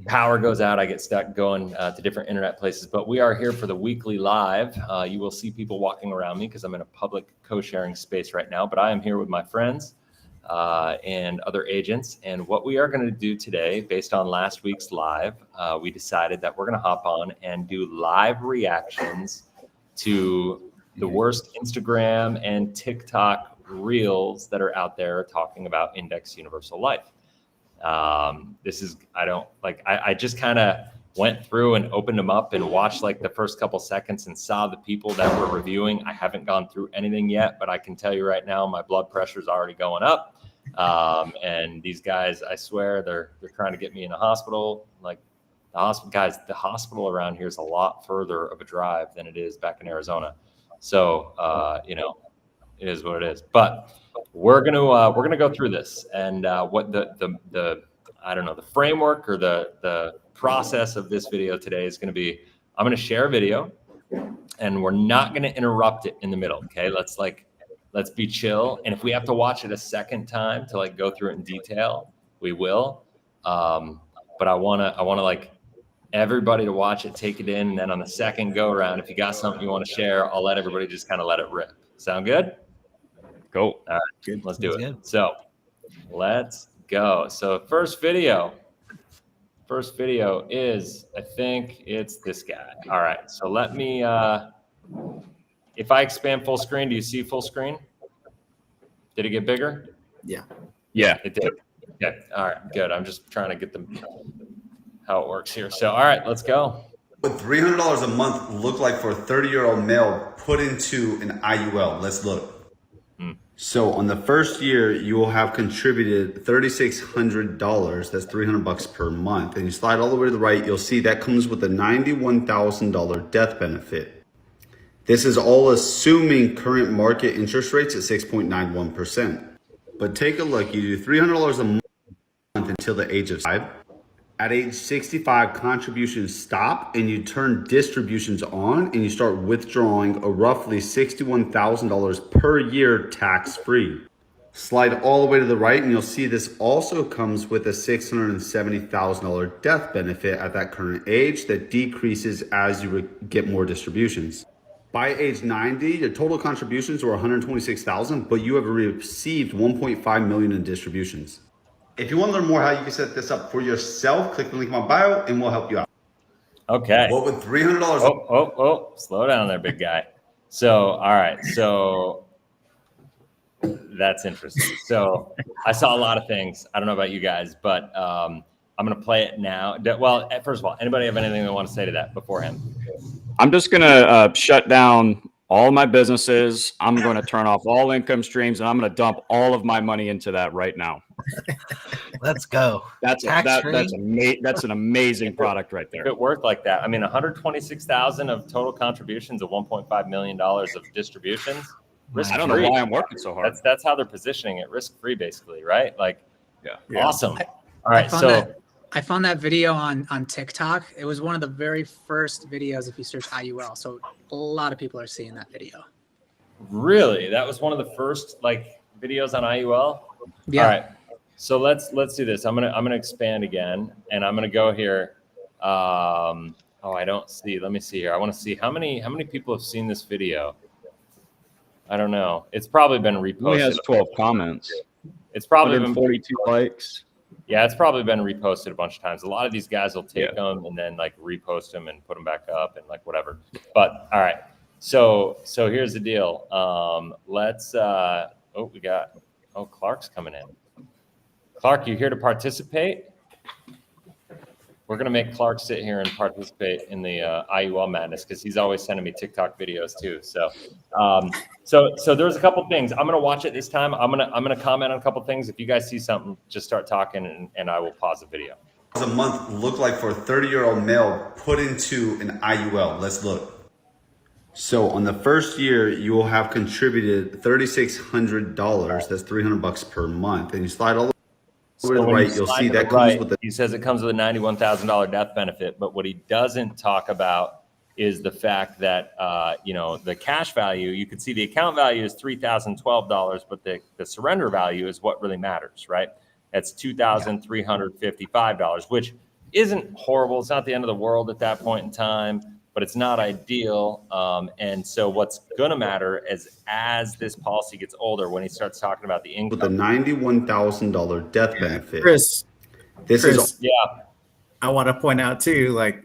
power goes out, I get stuck going to different internet places. But we are here for the weekly live. You will see people walking around me because I'm in a public co-sharing space right now. But I am here with my friends and other agents. And what we are going to do today, based on last week's live, we decided that we're going to hop on and do live reactions to the worst Instagram and TikTok reels that are out there talking about Index Universal Life. This is, I just kind of went through and opened them up and watched like the first couple seconds and saw the people that were reviewing. I haven't gone through anything yet, but I can tell you right now, my blood pressure is already going up. And these guys, I swear they're trying to get me in a hospital. Like the hospital guys, the hospital around here is a lot further of a drive than it is back in Arizona. So, it is what it is, but we're gonna go through this and what the I don't know, the framework or the process of this video today is going to be. I'm going to share a video, and we're not going to interrupt it in the middle. Okay, let's be chill. And if we have to watch it a second time to like go through it in detail, we will. But I wanna like everybody to watch it, take it in, and then on the second go around, if you got something you want to share, I'll let everybody just kind of let it rip. Sound good? Go. All right, good. Let's do it. Good. So let's go. So first video is, I think it's this guy. All right. So let me, if I expand full screen, do you see full screen? Did it get bigger? Yeah. Yeah, it did. Okay. All right, good. I'm just trying to get them how it works here. So, all right, let's go. What $300 a month look like for a 30-year-old male put into an IUL? Let's look. So on the first year, you will have contributed $3,600. That's $300 per month. And you slide all the way to the right, you'll see that comes with a $91,000 death benefit. This is all assuming current market interest rates at 6.91%. But take a look, you do $300 a month until the age of 5. At age 65, contributions stop and you turn distributions on and you start withdrawing a roughly $61,000 per year tax-free. Slide all the way to the right and you'll see this also comes with a $670,000 death benefit at that current age that decreases as you get more distributions. By age 90, your total contributions were $126,000, but you have received $1.5 million in distributions. If you want to learn more how you can set this up for yourself, click the link in my bio and we'll help you out. Okay. What would $300? Oh, slow down there, big guy. So, all right. So that's interesting. So I saw a lot of things. I don't know about you guys, but I'm going to play it now. Well, first of all, anybody have anything they want to say to that beforehand? I'm just going to shut down all my businesses. I'm going to turn off all income streams, and I'm going to dump all of my money into that right now. Let's go. That's an amazing product right there. If it worked like that, I mean, 126,000 of total contributions of $1.5 million of distributions. I don't know why I'm working so hard. That's how they're positioning it, risk-free, basically, right? Like, yeah. Awesome. All right, I found that video on TikTok. It was one of the very first videos if you search IUL. So a lot of people are seeing that video. Really? That was one of the first videos on IUL? Yeah. All right. So let's do this. I'm gonna expand again, and I'm gonna go here. I don't see. Let me see here. I want to see how many people have seen this video. I don't know. It's probably been reposted. It only has 12 comments. It's probably been 42 likes. Yeah, it's probably been reposted a bunch of times. A lot of these guys will take them and then repost them and put them back up and whatever. But all right, so here's the deal. Clark's coming in. Clark, you here to participate? We're gonna make Clark sit here and participate in the IUL madness because he's always sending me TikTok videos too. So there's a couple things. I'm gonna watch it this time. I'm gonna comment on a couple things. If you guys see something, just start talking and I will pause the video. A month look like for a 30-year-old male put into an IUL? Let's look. So on the first year, you will have contributed $3,600. That's $300 per month, and you slide all the way to the right. You'll see that comes with. He says it comes with a $91,000 death benefit, but what he doesn't talk about is the fact that the cash value. You can see the account value is $3,012, but the surrender value is what really matters, right? That's $2,355, which isn't horrible. It's not the end of the world at that point in time, but it's not ideal. And so what's going to matter is as this policy gets older, when he starts talking about the With a income. $91,000 death benefit. Chris, This is Yeah. I want to point out too, like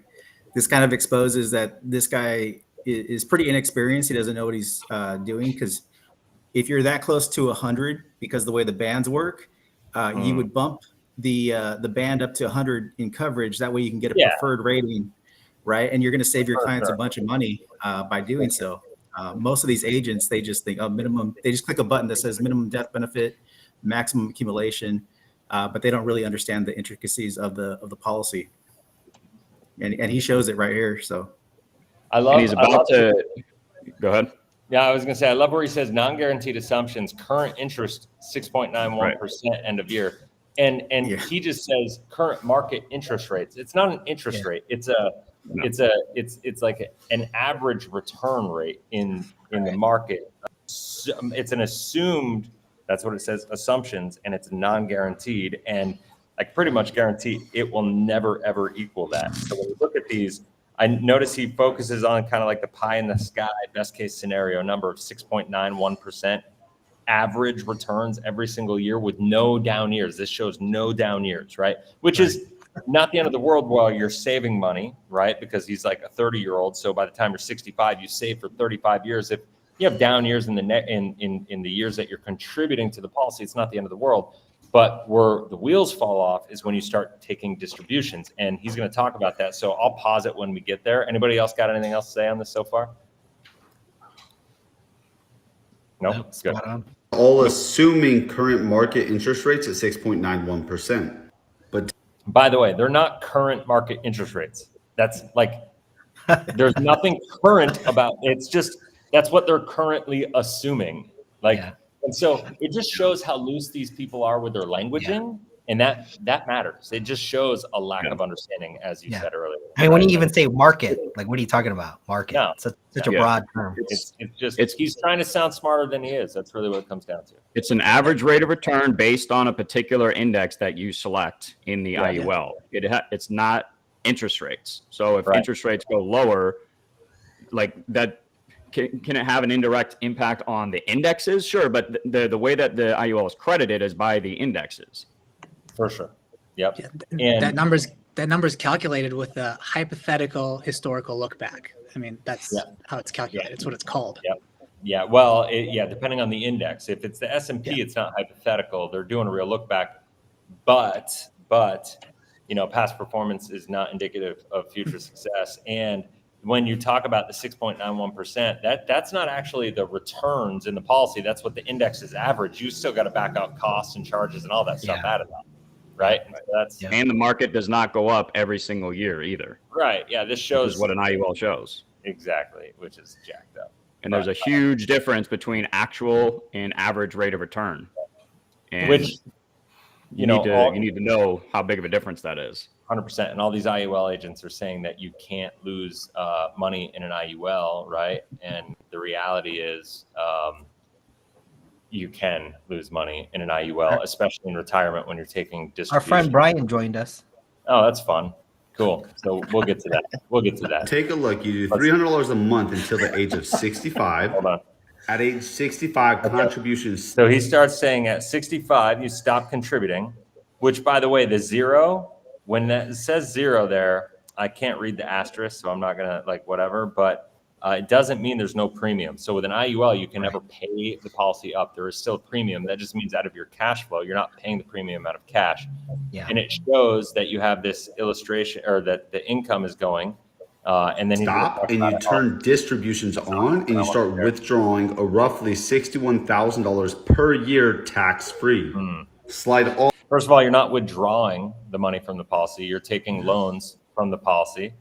this kind of exposes that this guy is pretty inexperienced. He doesn't know what he's doing, because if you're that close to 100, because the way the bands work, you would bump the band up to 100 in coverage. That way you can get a preferred rating, right? And you're going to save your clients a bunch of money by doing so. Most of these agents, they just think, oh, minimum. They just click a button that says minimum death benefit, maximum accumulation, but they don't really understand the intricacies of the policy. And he shows it right here. So I love. And he's about to go ahead. Yeah, I was going to say, I love where he says non-guaranteed assumptions, current interest 6.91% end of year. And he just says current market interest rates. It's not an interest rate. It's like an average return rate in the market. It's an assumed, that's what it says, assumptions, and it's non-guaranteed. And I pretty much guarantee it will never, ever equal that. So when we look at these, I notice he focuses on kind of like the pie in the sky, best case scenario number of 6.91% average returns every single year with no down years. This shows no down years, right? Which is not the end of the world while you're saving money, right? Because he's like a 30-year-old. So by the time you're 65, you save for 35 years. If you have down years in the years that you're contributing to the policy, it's not the end of the world. But where the wheels fall off is when you start taking distributions, and he's going to talk about that. So I'll pause it when we get there. Anybody else got anything else to say on this so far? No, it's good. all assuming current market interest rates at 6.91%. But By the way, they're not current market interest rates. That's like, there's nothing current about it. It's just, that's what they're currently assuming. Like, and so it just shows how loose these people are with their languaging. And that matters. It just shows a lack of understanding, as you said earlier. I mean, when you even say market, like, what are you talking about? Market. No. Such a broad term. He's trying to sound smarter than he is. That's really what it comes down to. It's an average rate of return based on a particular index that you select in the IUL. It's not interest rates. So if interest rates go lower, like that, can it have an indirect impact on the indexes? Sure, but the way that the IUL is credited is by the indexes. For sure. Yep. Yeah, And that number's calculated with a hypothetical historical look back. I mean, that's how it's calculated. It's what it's called. Yep. Yeah. Well, depending on the index. If it's the S&P, it's not hypothetical. They're doing a real look back. But past performance is not indicative of future success. And when you talk about the 6.91%, that's not actually the returns in the policy. That's what the index is average. You still got to back out costs and charges and all that stuff out of that. Right. And, so and the market does not go up every single year either. Right. Yeah. This shows what an IUL shows. Exactly, which is jacked up. And there's a huge difference between actual and average rate of return. And which, you need to know how big of a difference that is. 100%. And all these IUL agents are saying that you can't lose money in an IUL, right? And the reality is you can lose money in an IUL, especially in retirement when you're taking distribution. Our friend Brian joined us. Oh, that's fun. Cool. So we'll get to that. Take a look. You do $300 a month until the age of 65. Hold on. At age 65, contributions. So he starts saying at 65, you stop contributing, which, by the way, the zero, when that says zero there, I can't read the asterisk, so I'm not going to whatever, but it doesn't mean there's no premium. So with an IUL, you can never pay the policy up. There is still a premium. That just means out of your cash flow, you're not paying the premium out of cash. Yeah. And it shows that you have this illustration, or that the income is going. And then you turn distributions on, and you start withdrawing a roughly $61,000 per year tax-free. Slide all. First of all, you're not withdrawing the money from the policy. You're taking loans from the policy.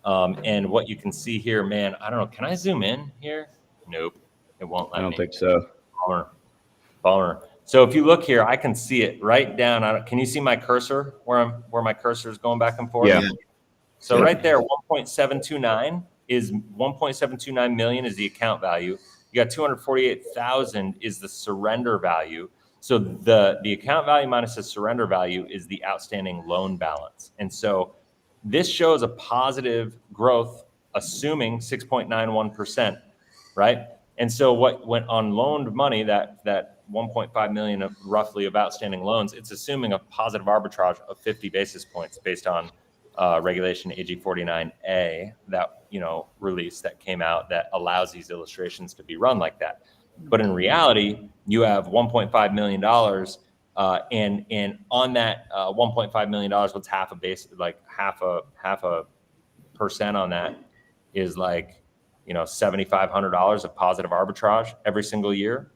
And what you can see here, man, I don't know. Can I zoom in here? Nope. It won't let me. I don't think so. Bummer. So if you look here, I can see it right down. Can you see my cursor where my cursor is going back and forth? Yeah. So right there, 1.729 million is the account value. You got 248,000 is the surrender value. So the account value minus the surrender value is the outstanding loan balance. And so this shows a positive growth, assuming 6.91%, right? And so what went on loaned money, that 1.5 million of roughly of outstanding loans, it's assuming a positive arbitrage of 50 basis points based on regulation AG 49A that, release that came out that allows these illustrations to be run like that. But in reality, you have $1.5 million, and on that $1.5 million, what's half a base, like half a percent on that is like, $7,500 of positive arbitrage every single year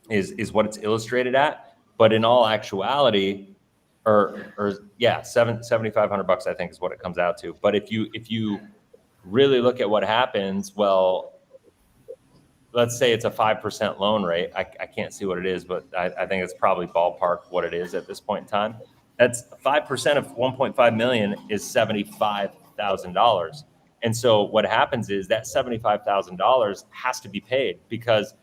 is what it's illustrated at. But in all actuality, $7,500 I think is what it comes out to. But if you really look at what happens, well, let's say it's a 5% loan rate. I can't see what it is, but I think it's probably ballpark what it is at this point in time. That's 5% of 1.5 million is $75,000. And so what happens is that $75,000 has to be paid because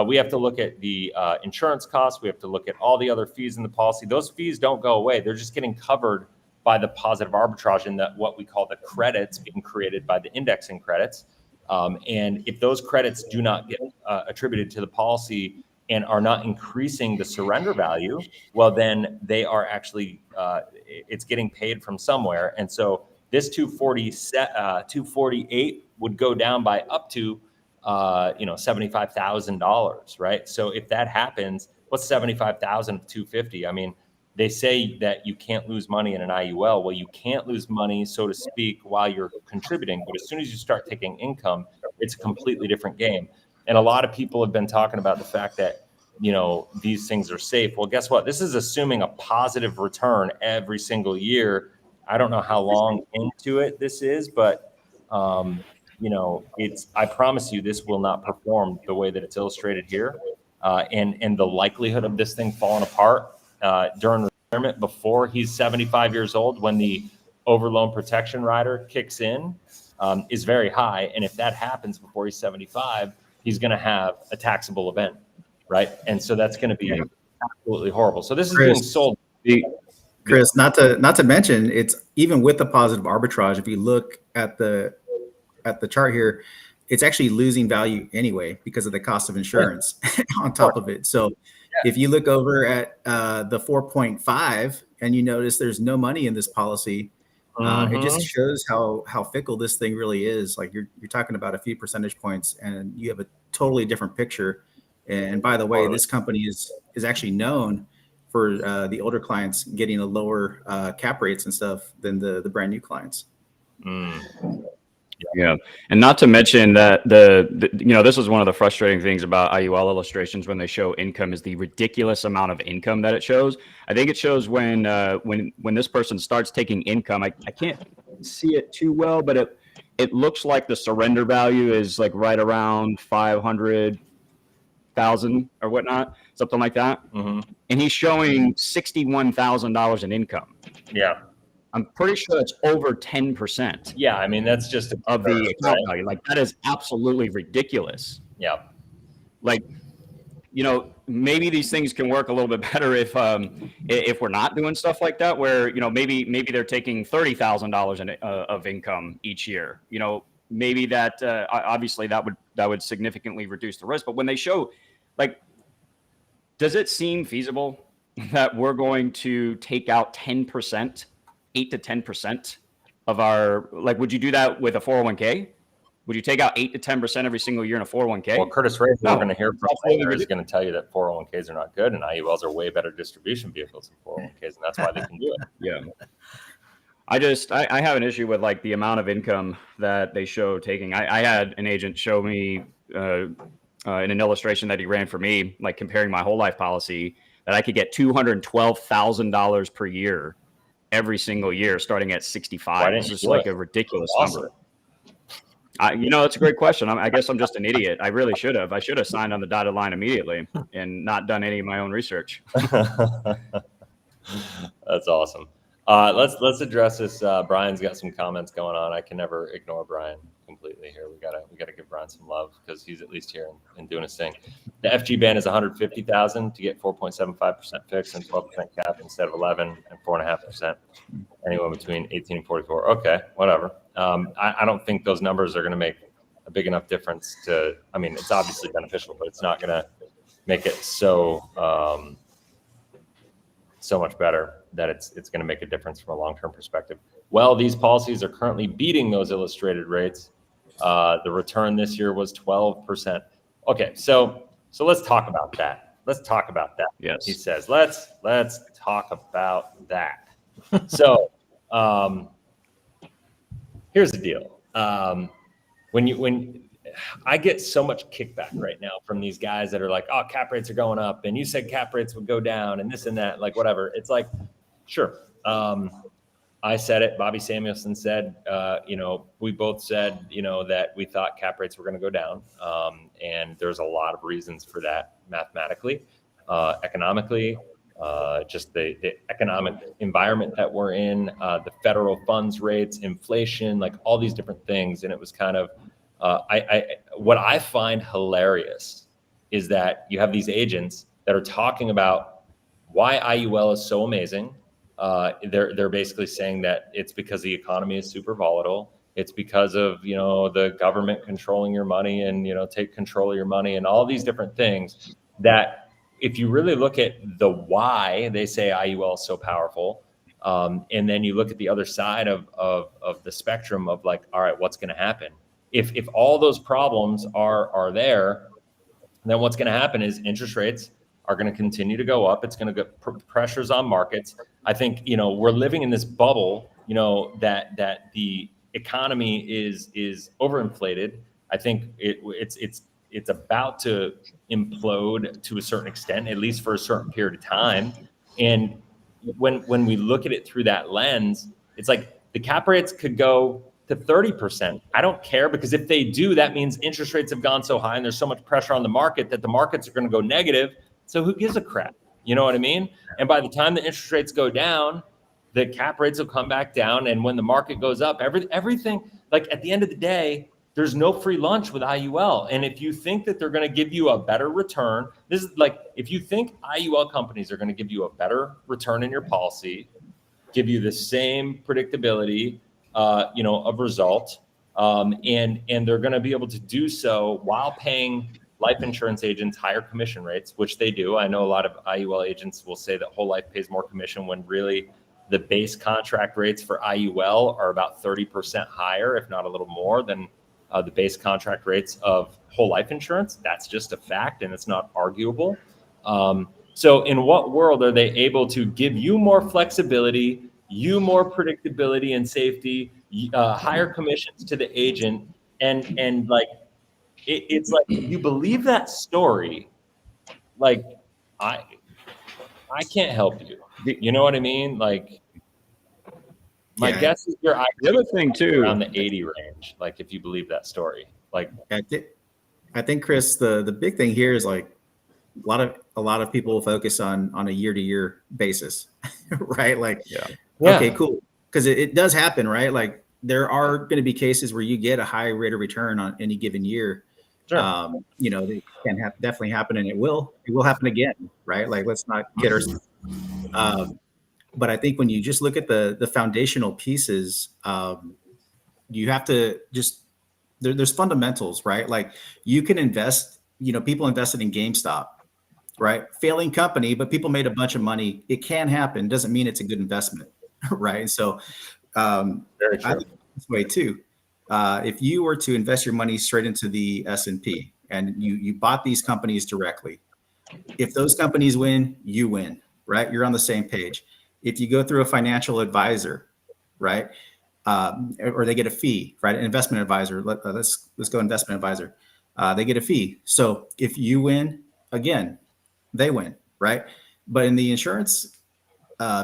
we have to look at the insurance costs. We have to look at all the other fees in the policy. Those fees don't go away. They're just getting covered by the positive arbitrage and what we call the credits being created by the indexing credits. And if those credits do not get attributed to the policy and are not increasing the surrender value, well, then they are actually, it's getting paid from somewhere. And so this 248 would go down by up to, $75,000, right? So if that happens, what's 75,000 of 250? I mean, they say that you can't lose money in an IUL. Well, you can't lose money, so to speak, while you're contributing. But as soon as you start taking income, it's a completely different game. And a lot of people have been talking about the fact that, these things are safe. Well, guess what? This is assuming a positive return every single year. I don't know how long into it this is, but, I promise you this will not perform the way that it's illustrated here. And the likelihood of this thing falling apart during retirement before he's 75 years old, when the overloan protection rider kicks in, is very high. And if that happens before he's 75, he's going to have a taxable event, right? And so that's going to be absolutely horrible. So this is being sold. Chris, not to mention, it's even with the positive arbitrage. If you look at the chart here, it's actually losing value anyway because of the cost of insurance on top of it. So if you look over at the 4.5 and you notice there's no money in this policy, it just shows how fickle this thing really is. Like you're talking about a few percentage points and you have a totally different picture. And by the way, this company is actually known for the older clients getting a lower cap rates and stuff than the brand new clients. Yeah. And not to mention that this is one of the frustrating things about IUL illustrations when they show income is the ridiculous amount of income that it shows. I think it shows when this person starts taking income, I can't see it too well, but it looks like the surrender value is like right around 500,000 or whatnot, something like that. And he's showing $61,000 in income. Yeah. I'm pretty sure it's over 10%. Yeah, I mean, that's just of the account value. Like that is absolutely ridiculous. Yeah. Like, maybe these things can work a little bit better if we're not doing stuff like that, where, maybe they're taking $30,000 of income each year. Maybe that obviously that would significantly reduce the risk. But when they show, like, does it seem feasible that we're going to take out 10%? 8 to 10% of our, like, would you do that with a 401k? Would you take out 8 to 10% every single year in a 401k? Well, Curtis Ray, we're going to hear from later, is going to tell you that 401ks are not good and IULs are way better distribution vehicles than 401ks, and that's why they can do it. Yeah. I have an issue with like the amount of income that they show taking. I had an agent show me in an illustration that he ran for me, like comparing my whole life policy, that I could get $212,000 per year every single year starting at 65. It's just like a ridiculous number. It's a great question. I guess I'm just an idiot. I really should have. I should have signed on the dotted line immediately and not done any of my own research. That's awesome. Let's address this. Brian's got some comments going on. I can never ignore Brian completely. completely here. We gotta give Brian some love because he's at least here and doing his thing. The FG band is 150,000 to get 4.75% fixed and 12% cap instead of 11 and 4.5%. Anyone between 18 and 44. Okay, whatever. I don't think those numbers are going to make a big enough difference to. I mean, it's obviously beneficial, but it's not going to make it so much better that it's going to make a difference from a long-term perspective. Well, these policies are currently beating those illustrated rates. The return this year was 12%. Okay, so let's talk about that. Let's talk about that. Yes. He says, let's talk about that. So here's the deal. When I get so much kickback right now from these guys that are like, oh, cap rates are going up and you said cap rates would go down and this and that, like whatever. It's like, sure. I said it. Bobby Samuelson said, we both said, that we thought cap rates were going to go down. And there's a lot of reasons for that mathematically, economically, just the economic environment that we're in, the federal funds rates, inflation, like all these different things. And it was kind of, what I find hilarious is that you have these agents that are talking about why IUL is so amazing. They're basically saying that it's because the economy is super volatile. It's because of, the government controlling your money and, take control of your money and all these different things that if you really look at the why they say IUL is so powerful, and then you look at the other side of the spectrum of like, all right, what's going to happen? If all those problems are there, then what's going to happen is interest rates are going to continue to go up. It's going to get pressures on markets. I think, we're living in this bubble, that the economy is overinflated. I think it's about to implode to a certain extent, at least for a certain period of time. And when we look at it through that lens, it's like the cap rates could go to 30%. I don't care, because if they do, that means interest rates have gone so high and there's so much pressure on the market that the markets are going to go negative. So who gives a crap? You know what I mean? And by the time the interest rates go down, the cap rates will come back down. And when the market goes up, everything, like at the end of the day, there's no free lunch with IUL. And if you think that they're going to give you a better return, this is like, if you think IUL companies are going to give you a better return in your policy, give you the same predictability, of result, and they're going to be able to do so while paying life insurance agents higher commission rates, which they do. I know a lot of IUL agents will say that whole life pays more commission when really the base contract rates for IUL are about 30% higher, if not a little more than the base contract rates of whole life insurance. That's just a fact, and it's not arguable. So in what world are they able to give you more flexibility, you more predictability and safety, higher commissions to the agent, and like it's like you believe that story, like I can't help you. You know what I mean? Like my guess is the other thing too around the 80 range. Like if you believe that story, like I think Chris, the big thing here is like a lot of people focus on a year-to-year basis, right? Like, okay, cool, because it does happen, right? Like there are going to be cases where you get a high rate of return on any given year. Sure. They can definitely happen, and it will happen again, right? Like let's not kid ourselves. But I think when you just look at the foundational pieces, you have to just there's fundamentals, right? Like you can invest. People invested in GameStop, right? Failing company, but people made a bunch of money. It can happen. Doesn't mean it's a good investment, right? So, very true. I think this way too. If you were to invest your money straight into the S&P and you bought these companies directly, if those companies win, you win, right? You're on the same page. If you go through a financial advisor, right, or they get a fee, right? An investment advisor. Let's go investment advisor. They get a fee. So if you win, again, they win, right? But in the insurance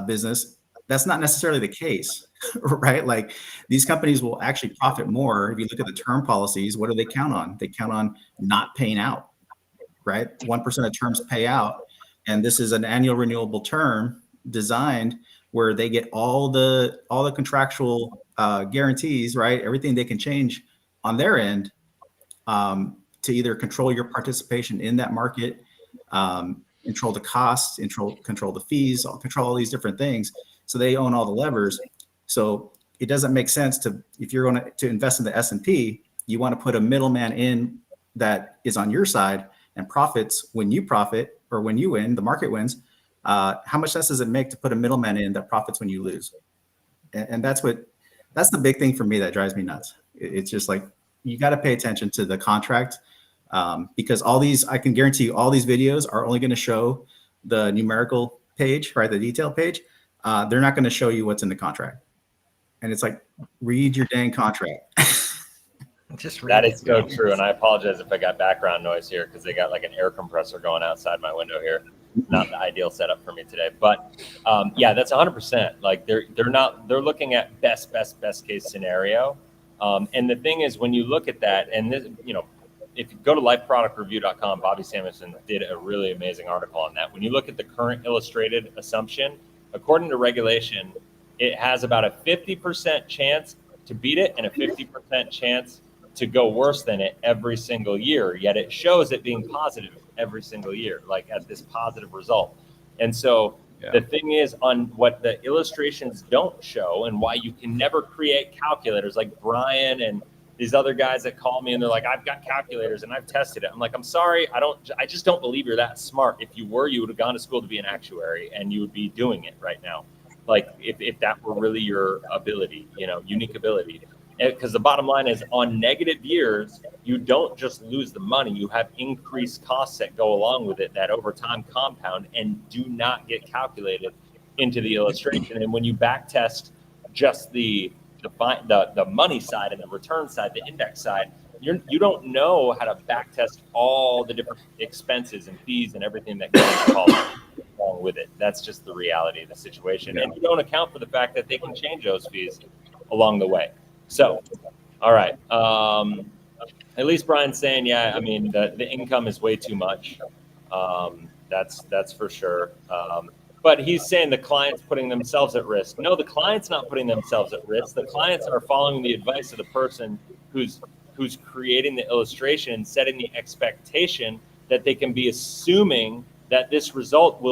business, that's not necessarily the case, right? Like these companies will actually profit more. If you look at the term policies, what do they count on? They count on not paying out, right? 1% of terms pay out. And this is an annual renewable term designed where they get all the contractual guarantees, right? Everything they can change on their end to either control your participation in that market, control the costs, control the fees, control all these different things. So they own all the levers. So it doesn't make sense to, if you're going to invest in the S&P, you want to put a middleman in that is on your side and profits when you profit or when you win, the market wins. How much sense does it make to put a middleman in that profits when you lose? And that's the big thing for me that drives me nuts. It's just like, you got to pay attention to the contract, because I can guarantee you all these videos are only going to show the numerical page, right? The detail page. They're not going to show you what's in the contract. And it's like, read your dang contract. Just read That it. is so true. And I apologize if I got background noise here because they got like an air compressor going outside my window here. Not the ideal setup for me today, but yeah, that's 100%. Like they're looking at best case scenario. And the thing is, when you look at that, and this, if you go to lifeproductreview.com, Bobby Samuelson did a really amazing article on that. When you look at the current illustrated assumption, according to regulation, it has about a 50% chance to beat it and a 50% chance to go worse than it every single year. Yet it shows it being positive every single year, like at this positive result. And so the thing is, on what the illustrations don't show, and why you can never create calculators, like Brian and these other guys that call me and they're like, I've got calculators and I've tested it. I'm like, I'm sorry, I just don't believe you're that smart. If you were, you would have gone to school to be an actuary and you would be doing it right now. Like if that were really your ability, unique ability. Because the bottom line is, on negative years, you don't just lose the money, you have increased costs that go along with it that over time compound and do not get calculated into the illustration. And when you back test just the money side and the return side, the index side, you don't know how to back test all the different expenses and fees and everything that goes along with it. That's just the reality of the situation. And you don't account for the fact that they can change those fees along the way. So, all right. At least Brian's saying, yeah, I mean, the income is way too much. That's for sure. But he's saying the client's putting themselves at risk. No, the client's not putting themselves at risk. The clients are following the advice of the person who's creating the illustration and setting the expectation that they can be assuming that this result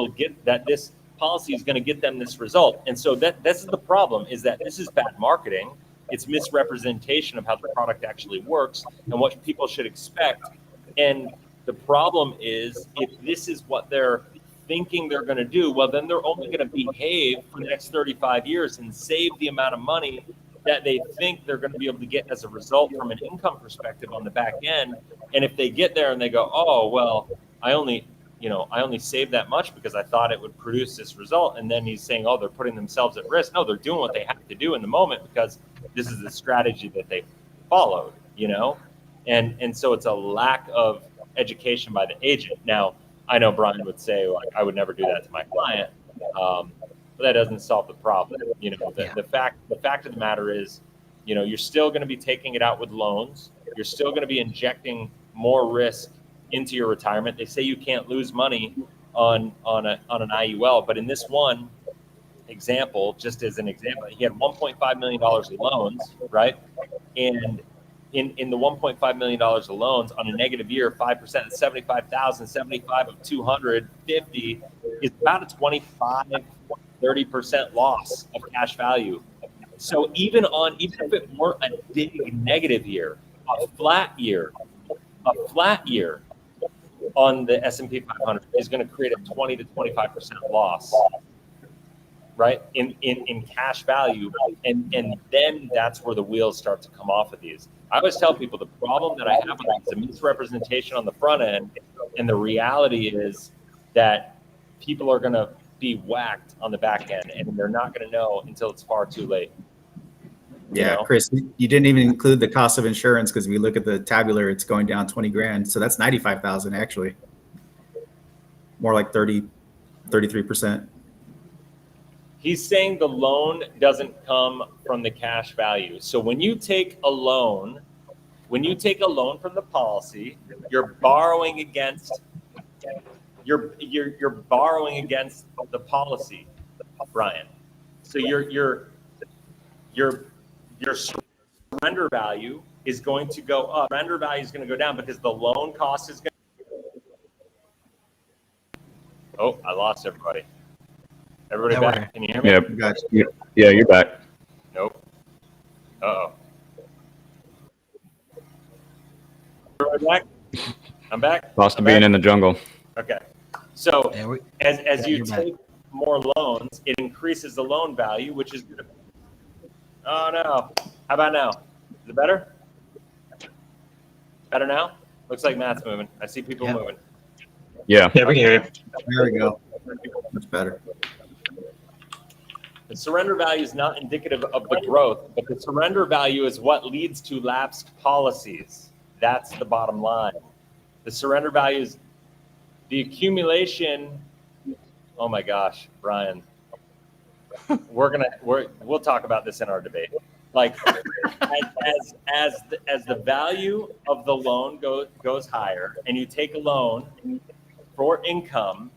that this policy is going to get them this result. And so this is the problem, is that this is bad marketing. It's misrepresentation of how the product actually works and what people should expect. And the problem is, if this is what they're thinking they're going to do, well, then they're only going to behave for the next 35 years and save the amount of money that they think they're going to be able to get as a result from an income perspective on the back end. And if they get there and they go, oh, well, I only saved that much because I thought it would produce this result. And then he's saying, oh, they're putting themselves at risk. No, they're doing what they have to do in the moment because this is the strategy that they followed, and so it's a lack of education by the agent. Now, I know Brian would say, like, I would never do that to my client, but that doesn't solve the problem. The fact of the matter is, you're still going to be taking it out with loans. You're still going to be injecting more risk into your retirement. They say you can't lose money on an IUL, but in this one example, just as an example, he had $1.5 million in loans, right? And in the $1.5 million of loans on a negative year, 5% is 75,000, 75 of 250 is about a 25-30% loss of cash value. So even if it weren't a big negative year, a flat year on the S&P 500 is going to create a 20 to 25% loss, right, in cash value, and then that's where the wheels start to come off of these. I always tell people the problem that I have with it is a misrepresentation on the front end, and the reality is that people are going to be whacked on the back end, and they're not going to know until it's far too late. Yeah, Chris, you didn't even include the cost of insurance, because if we look at the tabular, it's going down 20 grand. So that's 95,000 actually. More like 33%. He's saying the loan doesn't come from the cash value. So when you take a loan from the policy, you're borrowing against you're borrowing against the policy, Brian. So your surrender value is going to go up. Surrender value is going to go down because the loan cost is going to. Oh, I lost everybody. Everybody Yeah, back? Can you hear me? Yeah, Gotcha. yeah, you're back. Nope. Uh-oh. Everybody back? I'm back? Lost to I'm being back? in the jungle. Okay. So Yeah, as you you're back. take more loans, it increases the loan value, which is good. Oh, no. How about now? Is it better? Better now? Looks like Matt's moving. I see people Yeah. moving. Yeah. Yeah, we can hear you. There we go. Much better. The surrender value is not indicative of the growth, but the surrender value is what leads to lapsed policies. That's the bottom line. The surrender value is the accumulation. Oh my gosh, Brian. We'll talk about this in our debate. Like as the value of the loan goes higher, and you take a loan for income,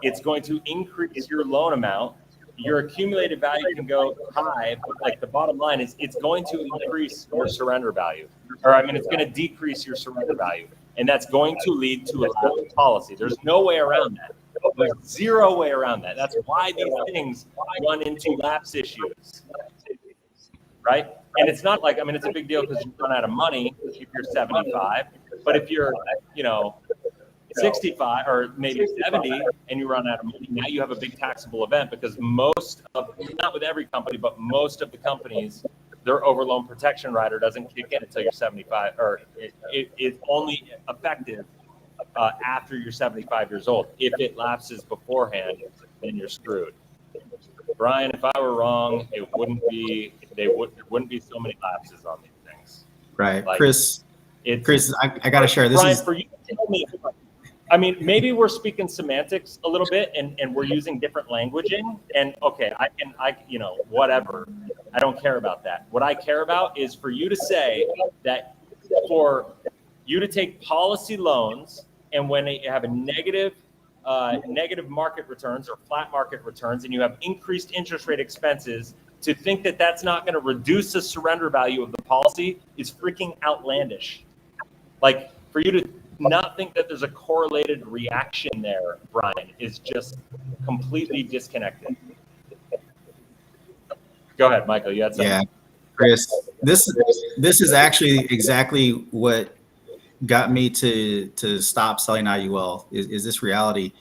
it's going to increase your loan amount. Your accumulated value can go high, but like the bottom line is it's going to increase your surrender value. Or I mean, it's going to decrease your surrender value. And that's going to lead to a lapse policy. There's no way around that. There's zero way around that. That's why these things run into lapse issues. Right? And it's not like, I mean, it's a big deal because you run out of money if you're 75. But if you're, 65 or maybe 70 and you run out of money, now you have a big taxable event because most of, not with every company, but most of the companies, their overloan protection rider doesn't kick in until you're 75, or it's only effective after you're 75 years old. If it lapses beforehand, then you're screwed. Brian, if I were wrong, it wouldn't be, there wouldn't be so many lapses on these things. Right. Like, Chris, I got to share this. Brian, for you to tell me, I mean, maybe we're speaking semantics a little bit and we're using different languaging, and okay, whatever. I don't care about that. What I care about is for you to say that for you to take policy loans, and when you have a negative market returns or flat market returns, and you have increased interest rate expenses, to think that that's not going to reduce the surrender value of the policy is freaking outlandish. Like, for you to not think that there's a correlated reaction there, Brian, is just completely disconnected. Go ahead, Michael. You had something. Yeah, Chris, this is actually exactly what got me to stop selling IUL. Is this reality?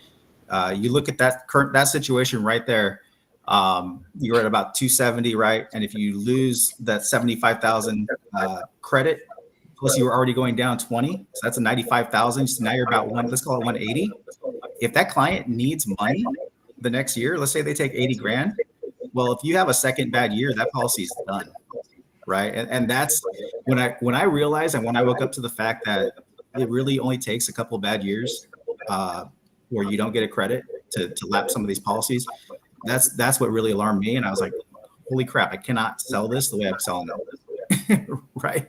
You look at that situation right there. You're at about 270, right? And if you lose that 75,000 credit, plus you were already going down 20, so that's a 95,000. So now you're about let's call it 180. If that client needs money the next year, let's say they take 80 grand. Well, if you have a second bad year, that policy is done, right? And that's when I realized, and when I woke up to the fact that it really only takes a couple of bad years where you don't get a credit to lap some of these policies. That's what really alarmed me, and I was like, holy crap, I cannot sell this the way I'm selling it, right?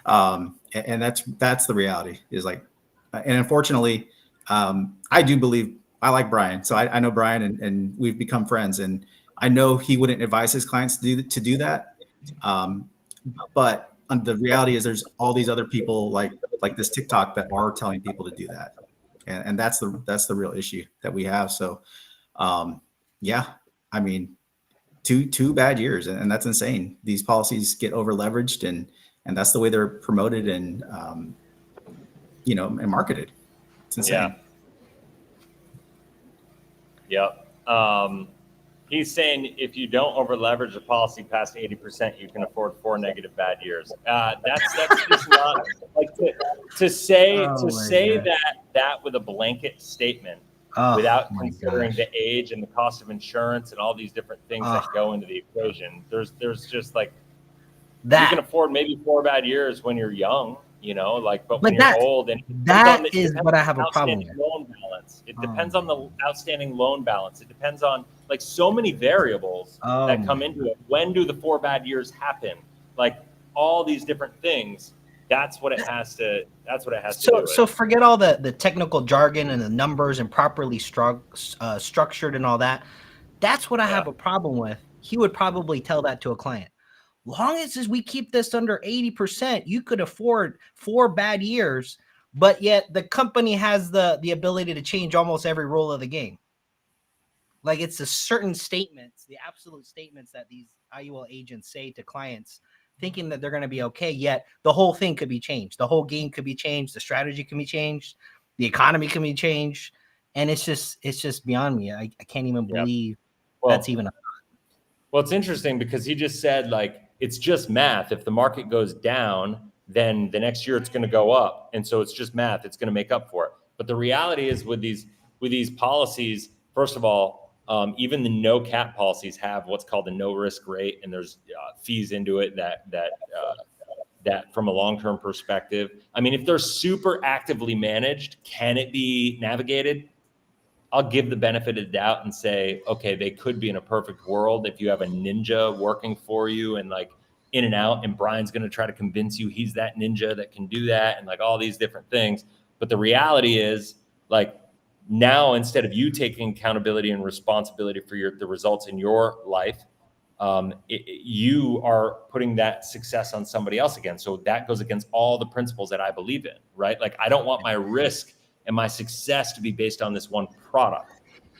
And that's the reality, is like, and unfortunately, I do believe, I like Brian. So I know Brian, and we've become friends, and I know he wouldn't advise his clients to do that. But the reality is there's all these other people like this TikTok that are telling people to do that. And that's the real issue that we have. So, yeah, I mean, two bad years, and that's insane. These policies get over leveraged, and that's the way they're promoted and and marketed. It's insane. Yeah. Yep. He's saying if you don't over leverage a policy past 80%, you can afford 4 negative bad years. That's just not like to say that with a blanket statement without considering the age and the cost of insurance and all these different things that go into the equation. There's just like that you can afford maybe 4 bad years when you're young, but when you're old, and that is what I have a problem with. Loan balance. It depends on the outstanding loan balance. It depends on like so many variables that come into it. When do the 4 bad years happen? Like all these different things. That's what it has to do. So forget all the technical jargon and the numbers and properly structured and all that. That's what I have a problem with. He would probably tell that to a client. long as we keep this under 80%, you could afford 4 bad years, but yet the company has the ability to change almost every rule of the game. Like it's the certain statements, the absolute statements that these IUL agents say to clients, thinking that they're going to be okay, yet the whole thing could be changed. The whole game could be changed. The strategy can be changed. The economy can be changed. And it's just beyond me. I can't even believe that's even. Well, it's interesting because he just said, like, it's just math. If the market goes down, then the next year it's going to go up. And so it's just math. It's going to make up for it. But the reality is with these policies, first of all, even the no cap policies have what's called a no risk rate, and there's fees into it that from a long-term perspective. I mean, if they're super actively managed, can it be navigated? I'll give the benefit of the doubt and say, okay, they could be in a perfect world if you have a ninja working for you and like in and out, and Brian's going to try to convince you he's that ninja that can do that and like all these different things. But the reality is, like, now instead of you taking accountability and responsibility for the results in your life, you are putting that success on somebody else again. So that goes against all the principles that I believe in, right? Like, I don't want my risk and my success to be based on this one product,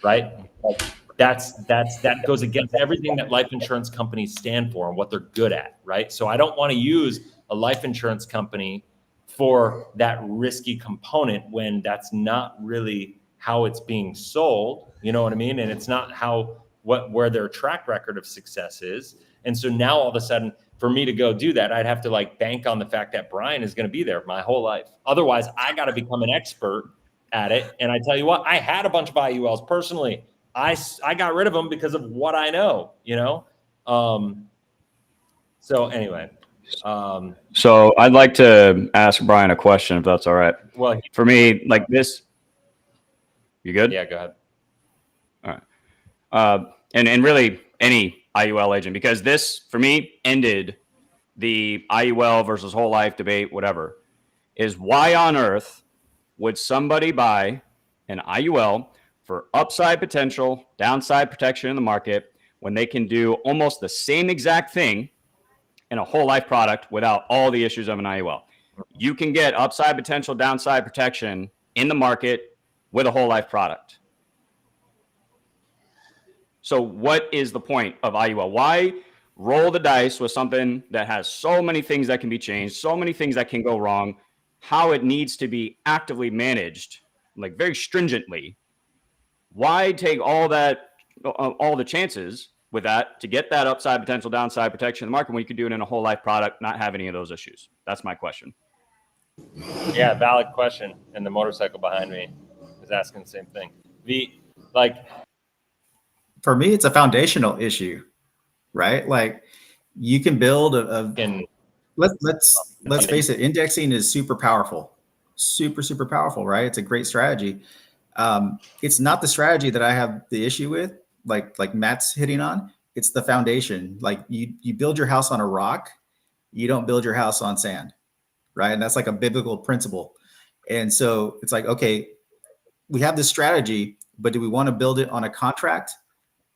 right? Like, that goes against everything that life insurance companies stand for and what they're good at, right? So I don't want to use a life insurance company for that risky component when that's not really how it's being sold, you know what I mean? And it's not where their track record of success is. And so now all of a sudden, for me to go do that, I'd have to like bank on the fact that Brian is going to be there my whole life. Otherwise, I got to become an expert at it. And I tell you what, I had a bunch of IULs personally. I got rid of them because of what I know, you know? So anyway. So I'd like to ask Brian a question, if that's all right. Well, for me, like this, you good? Yeah, go ahead. All right. And really any IUL agent, because this, for me, ended the IUL versus whole life debate, whatever, is why on earth would somebody buy an IUL for upside potential, downside protection in the market, when they can do almost the same exact thing in a whole life product without all the issues of an IUL? You can get upside potential, downside protection in the market with a whole life product. So what is the point of IUL? Why roll the dice with something that has so many things that can be changed, so many things that can go wrong, how it needs to be actively managed, like very stringently? Why take all the chances with that to get that upside potential, downside protection in the market when you could do it in a whole life product, not have any of those issues? That's my question. Yeah, valid question. And the motorcycle behind me is asking the same thing. For me, it's a foundational issue, right? Like, you can build let's face it, indexing is super powerful, super powerful, right? It's a great strategy. It's not the strategy that I have the issue with, like Matt's hitting on. It's the foundation. Like, you build your house on a rock, you don't build your house on sand, right? And that's like a biblical principle. And so it's like, okay, we have this strategy, but do we want to build it on a contract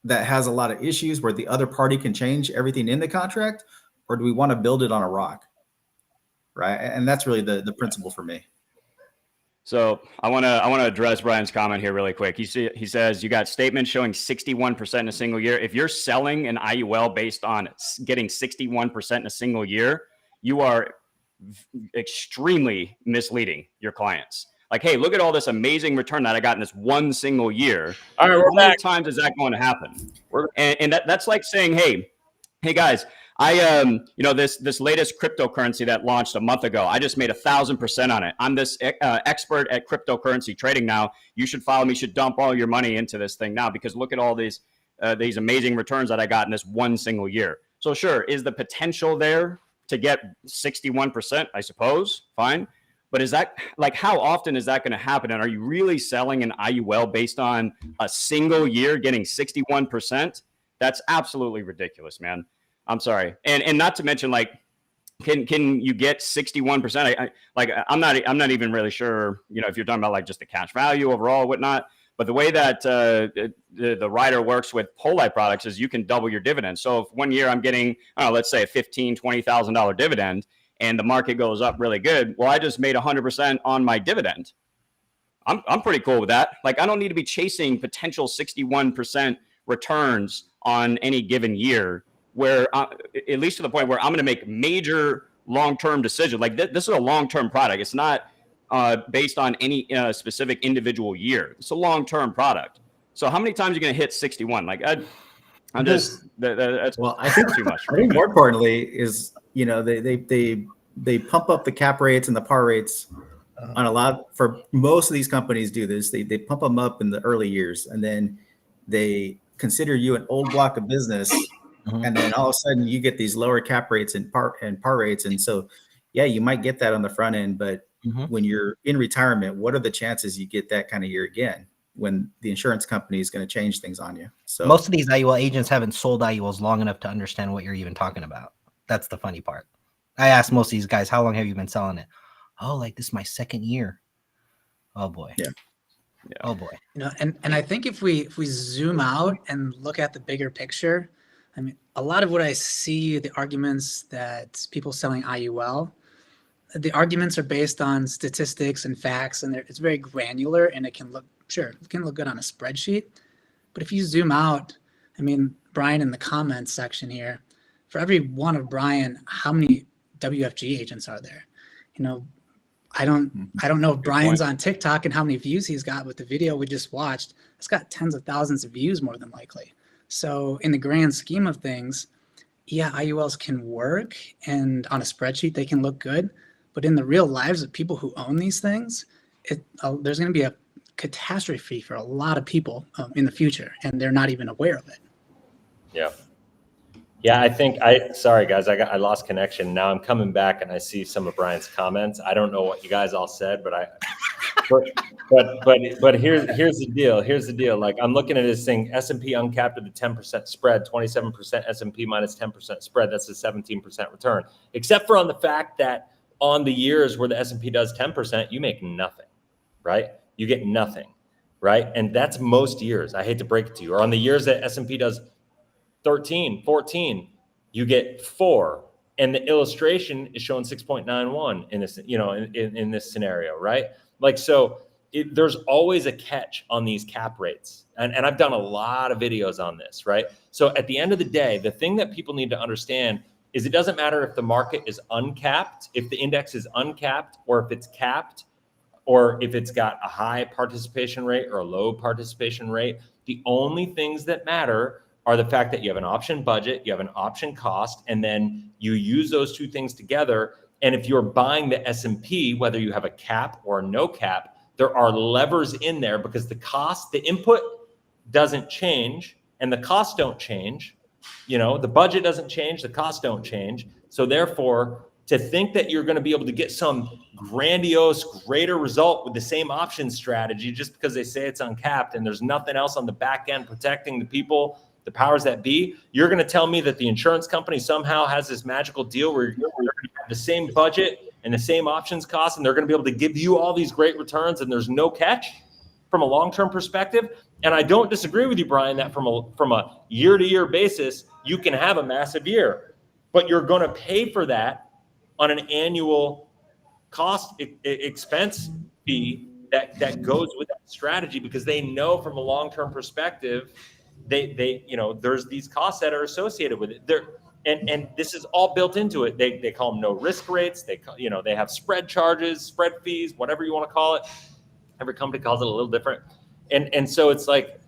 that has a lot of issues where the other party can change everything in the contract, or do we want to build it on a rock, right? And that's really the principle for me. So I want to address Brian's comment here really quick. He says you got statements showing 61% in a single year. If you're selling an IUL based on getting 61% in a single year, you are extremely misleading your clients. Like, hey, look at all this amazing return that I got in this one single year. All right, how many times is that going to happen? And that's like saying, hey guys, I this latest cryptocurrency that launched a month ago, I just made 1,000% on it. I'm this expert at cryptocurrency trading now. You should follow me. You should dump all your money into this thing now, because look at all these amazing returns that I got in this one single year. So sure, is the potential there to get 61%? I suppose, fine. But is that, like, how often is that going to happen? And are you really selling an IUL based on a single year getting 61%? That's absolutely ridiculous, man. I'm sorry. And not to mention, like, can you get 61%? I'm not even really sure, if you're talking about like just the cash value overall or whatnot. But the way that the rider works with whole life products is you can double your dividend. So if one year I'm getting, let's say a $15,000, $20,000 dividend, and the market goes up really good, well, I just made 100% on my dividend. I'm pretty cool with that. Like, I don't need to be chasing potential 61% returns on any given year, where at least to the point where I'm going to make major long-term decisions. Like this is a long-term product. It's not based on any specific individual year. It's a long-term product. So how many times are you going to hit 61? Like I'm just that's well, I think too much. I think more importantly is, you know, they pump up the cap rates and the par rates on a lot. For most of these companies do this. They pump them up in the early years, and then they consider you an old block of business. And then all of a sudden you get these lower cap rates and par rates. And so, yeah, you might get that on the front end, but when you're in retirement, what are the chances you get that kind of year again when the insurance company is going to change things on you? So most of these IUL agents haven't sold IULs long enough to understand what you're even talking about. That's the funny part. I asked most of these guys, how long have you been selling it? Oh, like this is my second year. Oh boy. Yeah. Oh boy. You know, and I think if we zoom out and look at the bigger picture, I mean, a lot of what I see, the arguments that people selling IUL, the arguments are based on statistics and facts, and it's very granular, and it can look good on a spreadsheet. But if you zoom out, I mean, Brian in the comments section here, for every one of Brian, how many WFG agents are there? You know, I don't know if Brian's on TikTok and how many views he's got with the video we just watched. It's got tens of thousands of views more than likely. So in the grand scheme of things, yeah, IULs can work, and on a spreadsheet they can look good, but in the real lives of people who own these things, there's going to be a catastrophe for a lot of people in the future, and they're not even aware of it. Yeah. Yeah, sorry guys, I lost connection. Now I'm coming back and I see some of Brian's comments. I don't know what you guys all said, but here's the deal. Here's the deal. Like, I'm looking at this thing, S&P uncapped at a 10% spread, 27% S&P minus 10% spread. That's a 17% return. Except for on the fact that on the years where the S&P does 10%, you make nothing, right? You get nothing, right? And that's most years. I hate to break it to you. Or on the years that S&P does 13, 14, you get 4. And the illustration is showing 6.91 in this, in this scenario, right? Like, so there's always a catch on these cap rates. And I've done a lot of videos on this, right? So at the end of the day, the thing that people need to understand is it doesn't matter if the market is uncapped, if the index is uncapped, or if it's capped, or if it's got a high participation rate or a low participation rate. The only things that matter are the fact that you have an option budget, you have an option cost, and then you use those two things together. And if you're buying the S&P, whether you have a cap or no cap, there are levers in there because the input doesn't change and the costs don't change. The budget doesn't change, the costs don't change. So therefore, to think that you're going to be able to get some grandiose, greater result with the same option strategy just because they say it's uncapped and there's nothing else on the back end protecting the people, the powers that be, you're going to tell me that the insurance company somehow has this magical deal where you're going to have the same budget and the same options cost, and they're going to be able to give you all these great returns and there's no catch from a long-term perspective. And I don't disagree with you, Brian, that from a year-to-year basis, you can have a massive year, but you're going to pay for that on an annual cost expense fee that goes with that strategy, because they know from a long-term perspective, they there's these costs that are associated with it. And this is all built into it. They call them no risk rates. They have spread charges, spread fees, whatever you want to call it. Every company calls it a little different. And so it's like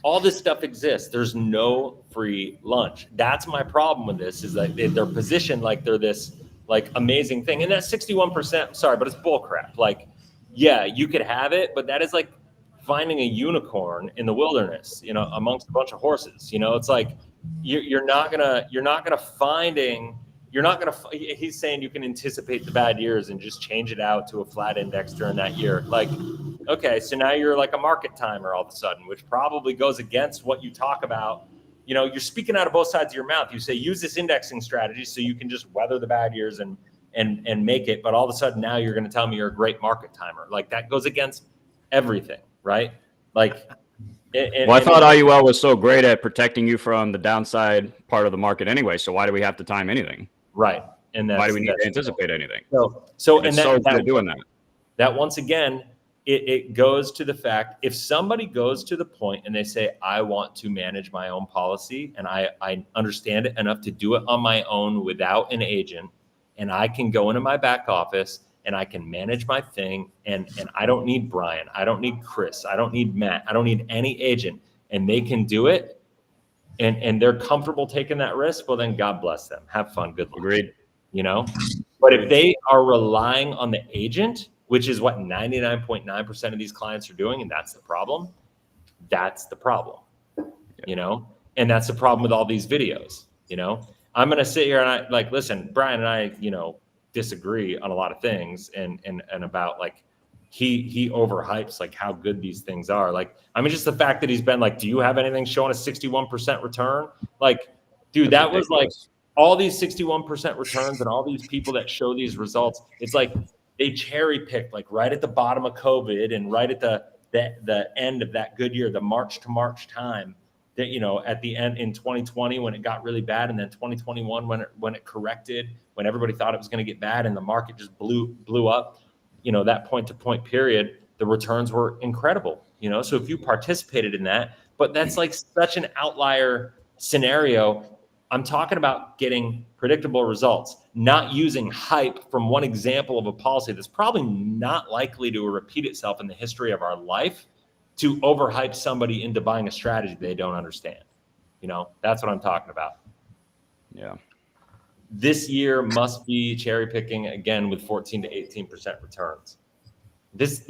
all this stuff exists. There's no free lunch. That's my problem with this, is like they're positioned like they're this like amazing thing. And that 61%, sorry, but it's bull crap. Like, yeah, you could have it, but that is like finding a unicorn in the wilderness, amongst a bunch of horses. It's like you're not gonna he's saying you can anticipate the bad years and just change it out to a flat index during that year. Like, okay, so now you're like a market timer all of a sudden, which probably goes against what you talk about. You're speaking out of both sides of your mouth. You say use this indexing strategy so you can just weather the bad years and make it, but all of a sudden now you're going to tell me you're a great market timer. Like, that goes against everything, right? Like, Well, I thought IUL was so great at protecting you from the downside part of the market anyway. So why do we have to time anything? right. And Why do we need to anticipate anything? So If and it's that, so that good at doing that. that once again, it goes to the fact, if somebody goes to the point and they say, I want to manage my own policy and I understand it enough to do it on my own without an agent, and I can go into my back office and I can manage my thing, and I don't need Brian, I don't need Chris, I don't need Matt, I don't need any agent, and they can do it, and they're comfortable taking that risk, well then God bless them. Have fun, good luck. Agreed. You know? But if they are relying on the agent, which is what 99.9% of these clients are doing, and that's the problem. That's the problem, you know? And that's the problem with all these videos, you know? I'm going to sit here and listen, Brian and I, disagree on a lot of things and about like, he overhypes like how good these things are. Like, I mean, just the fact that he's been like, do you have anything showing a 61% return? Like, dude, that was like all these 61% returns and all these people that show these results. It's like, they cherry picked like right at the bottom of COVID and right at the end of that good year, the March to March time that, at the end in 2020 when it got really bad, and then 2021 when it corrected, when everybody thought it was going to get bad and the market just blew up, that point to point period, the returns were incredible, so if you participated in that, but that's like such an outlier scenario. I'm talking about getting predictable results, not using hype from one example of a policy that's probably not likely to repeat itself in the history of our life to overhype somebody into buying a strategy they don't understand. That's what I'm talking about. Yeah. This year must be cherry picking again with 14 to 18% returns. This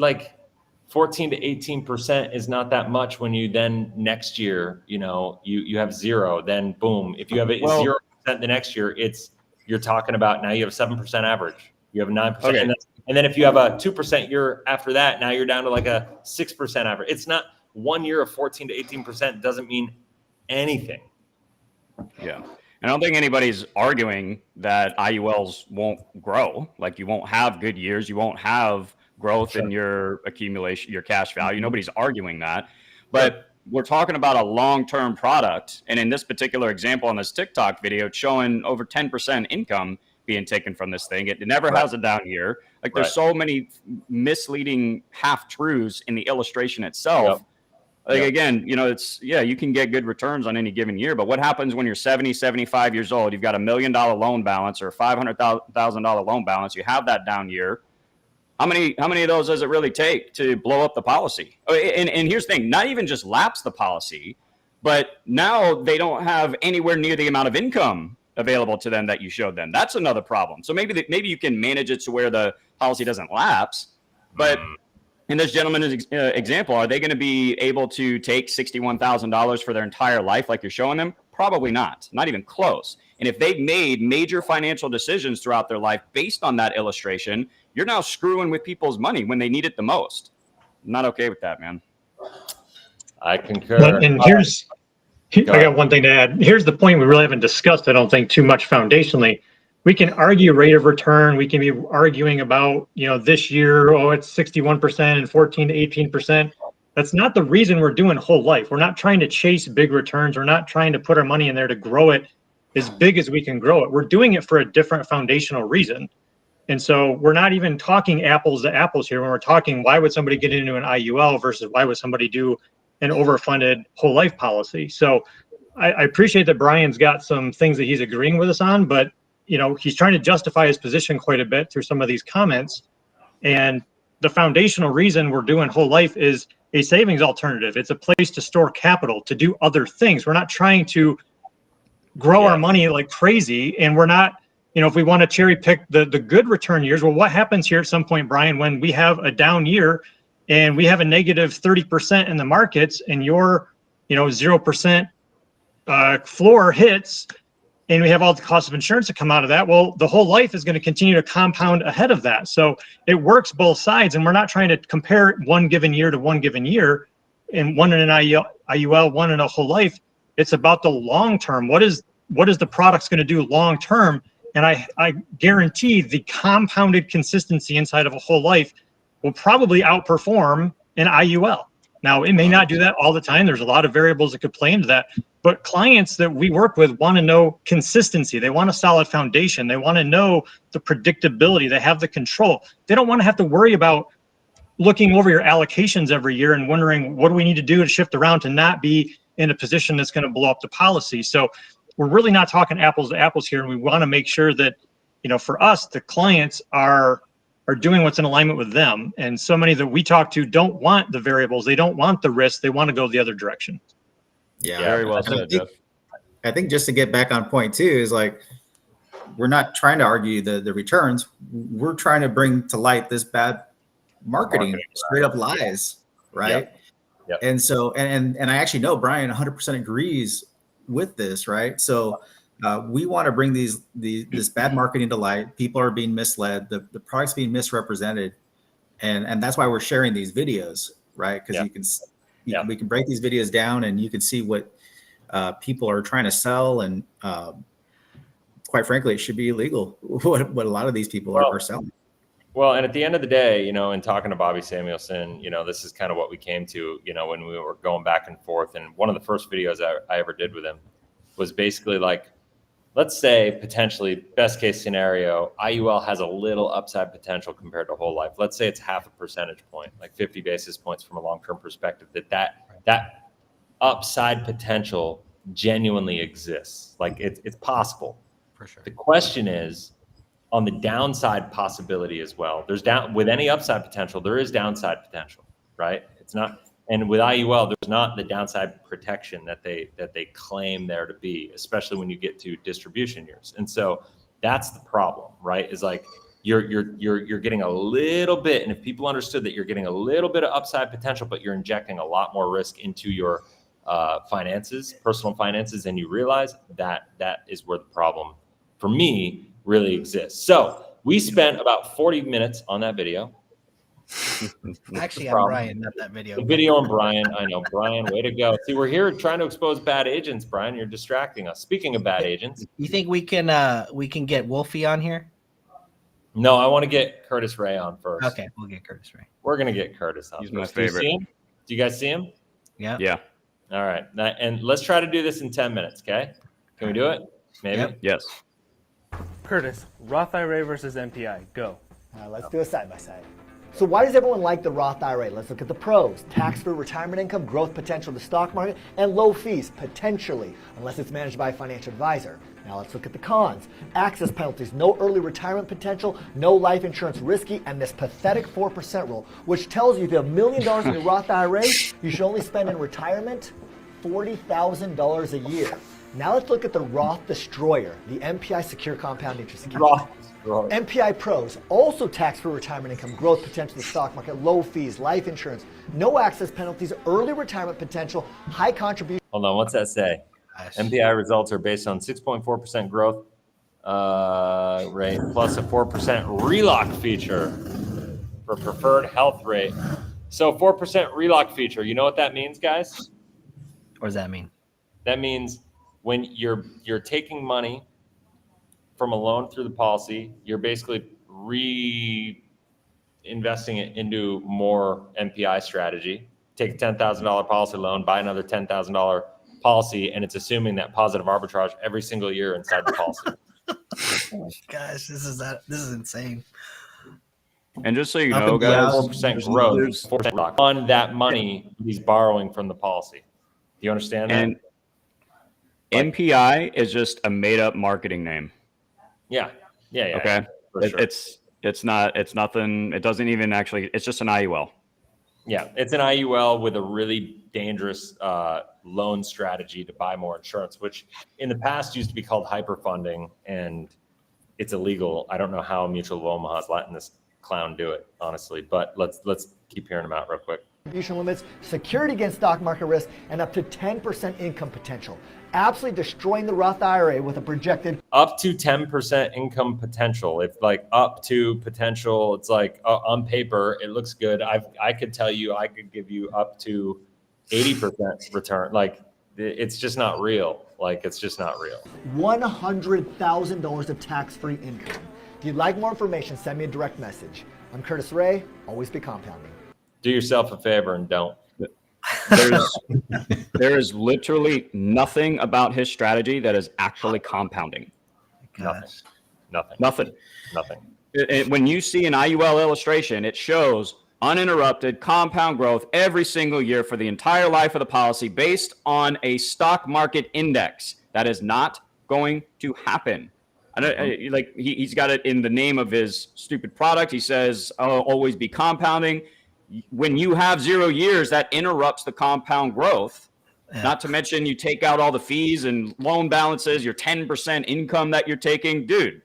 14 to 18% is not that much when you then next year, you have zero, then boom. If you have 0% the next year, you're talking about now you have 7% average. You have 9%. Okay. And then if you have a 2% year after that, now you're down to like a 6% average. It's not 1 year of 14 to 18% doesn't mean anything. Yeah. I don't think anybody's arguing that IULs won't grow. Like, you won't have good years. You won't have growth in your accumulation, your cash value. Mm-hmm. Nobody's arguing that. But we're talking about a long-term product. And in this particular example on this TikTok video, it's showing over 10% income being taken from this thing. It never has a down year. Like, there's so many misleading half-truths in the illustration itself. Like, again, you can get good returns on any given year, but what happens when you're 70, 75 years old, you've got $1 million loan balance or a $500,000 loan balance, you have that down year. How many of those does it really take to blow up the policy? And here's the thing, not even just lapse the policy, but now they don't have anywhere near the amount of income available to them that you showed them. That's another problem. So maybe you can manage it to where the policy doesn't lapse, but in this gentleman's example, are they going to be able to take $61,000 for their entire life like you're showing them? Probably not even close. And if they've made major financial decisions throughout their life based on that illustration, you're now screwing with people's money when they need it the most. I'm not okay with that, man. I concur. And I got one thing to add. Here's the point we really haven't discussed, I don't think, too much foundationally. We can argue rate of return. We can be arguing about, this year, it's 61% and 14 to 18%. That's not the reason we're doing whole life. We're not trying to chase big returns. We're not trying to put our money in there to grow it as big as we can grow it. We're doing it for a different foundational reason. And so we're not even talking apples to apples here when we're talking, why would somebody get into an IUL versus why would somebody do an overfunded whole life policy? So I appreciate that Brian's got some things that he's agreeing with us on, but he's trying to justify his position quite a bit through some of these comments. And the foundational reason we're doing whole life is a savings alternative. It's a place to store capital, to do other things. We're not trying to grow our money like crazy. And we're not, if we want to cherry pick the good return years, well, what happens here at some point, Brian, when we have a down year and we have a negative 30% in the markets and your, 0% floor hits, and we have all the cost of insurance to come out of that, well, the whole life is going to continue to compound ahead of that. So it works both sides, and we're not trying to compare one given year to one given year, and one in an IUL, one in a whole life. It's about the long term. What is the product's going to do long term? And I guarantee the compounded consistency inside of a whole life will probably outperform an IUL. Now, it may not do that all the time. There's a lot of variables that could play into that. But clients that we work with want to know consistency. They want a solid foundation. They want to know the predictability. They have the control. They don't want to have to worry about looking over your allocations every year and wondering, what do we need to do to shift around to not be in a position that's going to blow up the policy? So we're really not talking apples to apples here. And we want to make sure that, for us, the clients are doing what's in alignment with them. And so many that we talk to don't want the variables. They don't want the risk. They want to go the other direction. Yeah, Very well said, Jeff. I think just to get back on point too is like, we're not trying to argue the returns. We're trying to bring to light this bad marketing straight up lies, right? Yep. And so, and I actually know Brian 100% agrees with this, right? So we want to bring this bad marketing to light. People are being misled. The product's being misrepresented, and that's why we're sharing these videos, right? Because we can break these videos down, and you can see what people are trying to sell, and quite frankly, it should be illegal. What a lot of these people are selling. Well, and at the end of the day, in talking to Bobby Samuelson, this is kind of what we came to, when we were going back and forth. And one of the first videos I ever did with him was basically like, let's say potentially best case scenario, IUL has a little upside potential compared to whole life. Let's say it's 0.5 percentage point, like 50 basis points from a long-term perspective, that upside potential genuinely exists. Like it's possible. For sure. The question is, on the downside possibility as well. With any upside potential, there is downside potential, right? It's not, and with IUL, there's not the downside protection that they claim there to be, especially when you get to distribution years. And so that's the problem, right? Is like you're getting a little bit, and if people understood that you're getting a little bit of upside potential, but you're injecting a lot more risk into your finances, personal finances, and you realize that is where the problem, for me, really exists. So we spent about 40 minutes on that video. Actually, I'm Brian, not that video. The video on Brian. I know, Brian, way to go. See, we're here trying to expose bad agents, Brian. You're distracting us. Speaking of bad agents. You think we can get Wolfie on here? No, I want to get Curtis Ray on first. Okay, we'll get Curtis Ray. We're going to get Curtis on. He's my first. favorite. Do you guys see him? Yeah. Yeah. All right. And let's try to do this in 10 minutes, okay? Can we do it? Maybe? Yep. Yes. Curtis, Roth IRA versus MPI. Go. Let's do a side-by-side. So why does everyone like the Roth IRA? Let's look at the pros. Tax-free retirement income, growth potential to the stock market, and low fees, potentially, unless it's managed by a financial advisor. Now let's look at the cons. Access penalties, no early retirement potential, no life insurance risky, and this pathetic 4% rule, which tells you if you have $1 million in your Roth IRA, you should only spend in retirement $40,000 a year. Now let's look at the Roth Destroyer, the MPI Secure Compound Interest Account. Roth Destroyer. MPI Pros, also tax-free retirement income, growth potential to the stock market, low fees, life insurance, no access penalties, early retirement potential, high contribution. Hold on, what's that say? MPI results are based on 6.4% growth rate plus a 4% relock feature for preferred health rate. So 4% relock feature, you know what that means, guys? What does that mean? That means when you're taking money from a loan through the policy, you're basically reinvesting it into more MPI strategy. Take a $10,000 policy loan, buy another $10,000 policy, and it's assuming that positive arbitrage every single year inside the policy. Oh my gosh, this is insane. And just so you Up know, and guys, down. 4% growth, 4% on that money he's borrowing from the policy. Do you understand that? and MPI is just a made up marketing name. Yeah. Okay. For sure. It's nothing. It doesn't even actually, it's just an IUL. Yeah, it's an IUL with a really dangerous loan strategy to buy more insurance, which in the past used to be called hyperfunding, and it's illegal. I don't know how Mutual of Omaha's letting this clown do it, honestly, but let's keep hearing them out real quick. Contribution limits, security against stock market risk, and up to 10% income potential. Absolutely destroying the Roth IRA with a projected Up to 10% income potential. It's like up to potential. It's like on paper, it looks good. I could tell you, I could give you up to 80% return. Like it's just not real. Like it's just not real. $100,000 of tax-free income. If you'd like more information, send me a direct message. I'm Curtis Ray. Always be compounding. Do yourself a favor and don't. There is literally nothing about his strategy that is actually compounding. Nothing. When you see an IUL illustration, it shows uninterrupted compound growth every single year for the entire life of the policy based on a stock market index. That is not going to happen. Like he's got it in the name of his stupid product. He says, "Oh, always be compounding." When you have 0 years, that interrupts the compound growth. Yeah. Not to mention you take out all the fees and loan balances, your 10% income that you're taking, dude.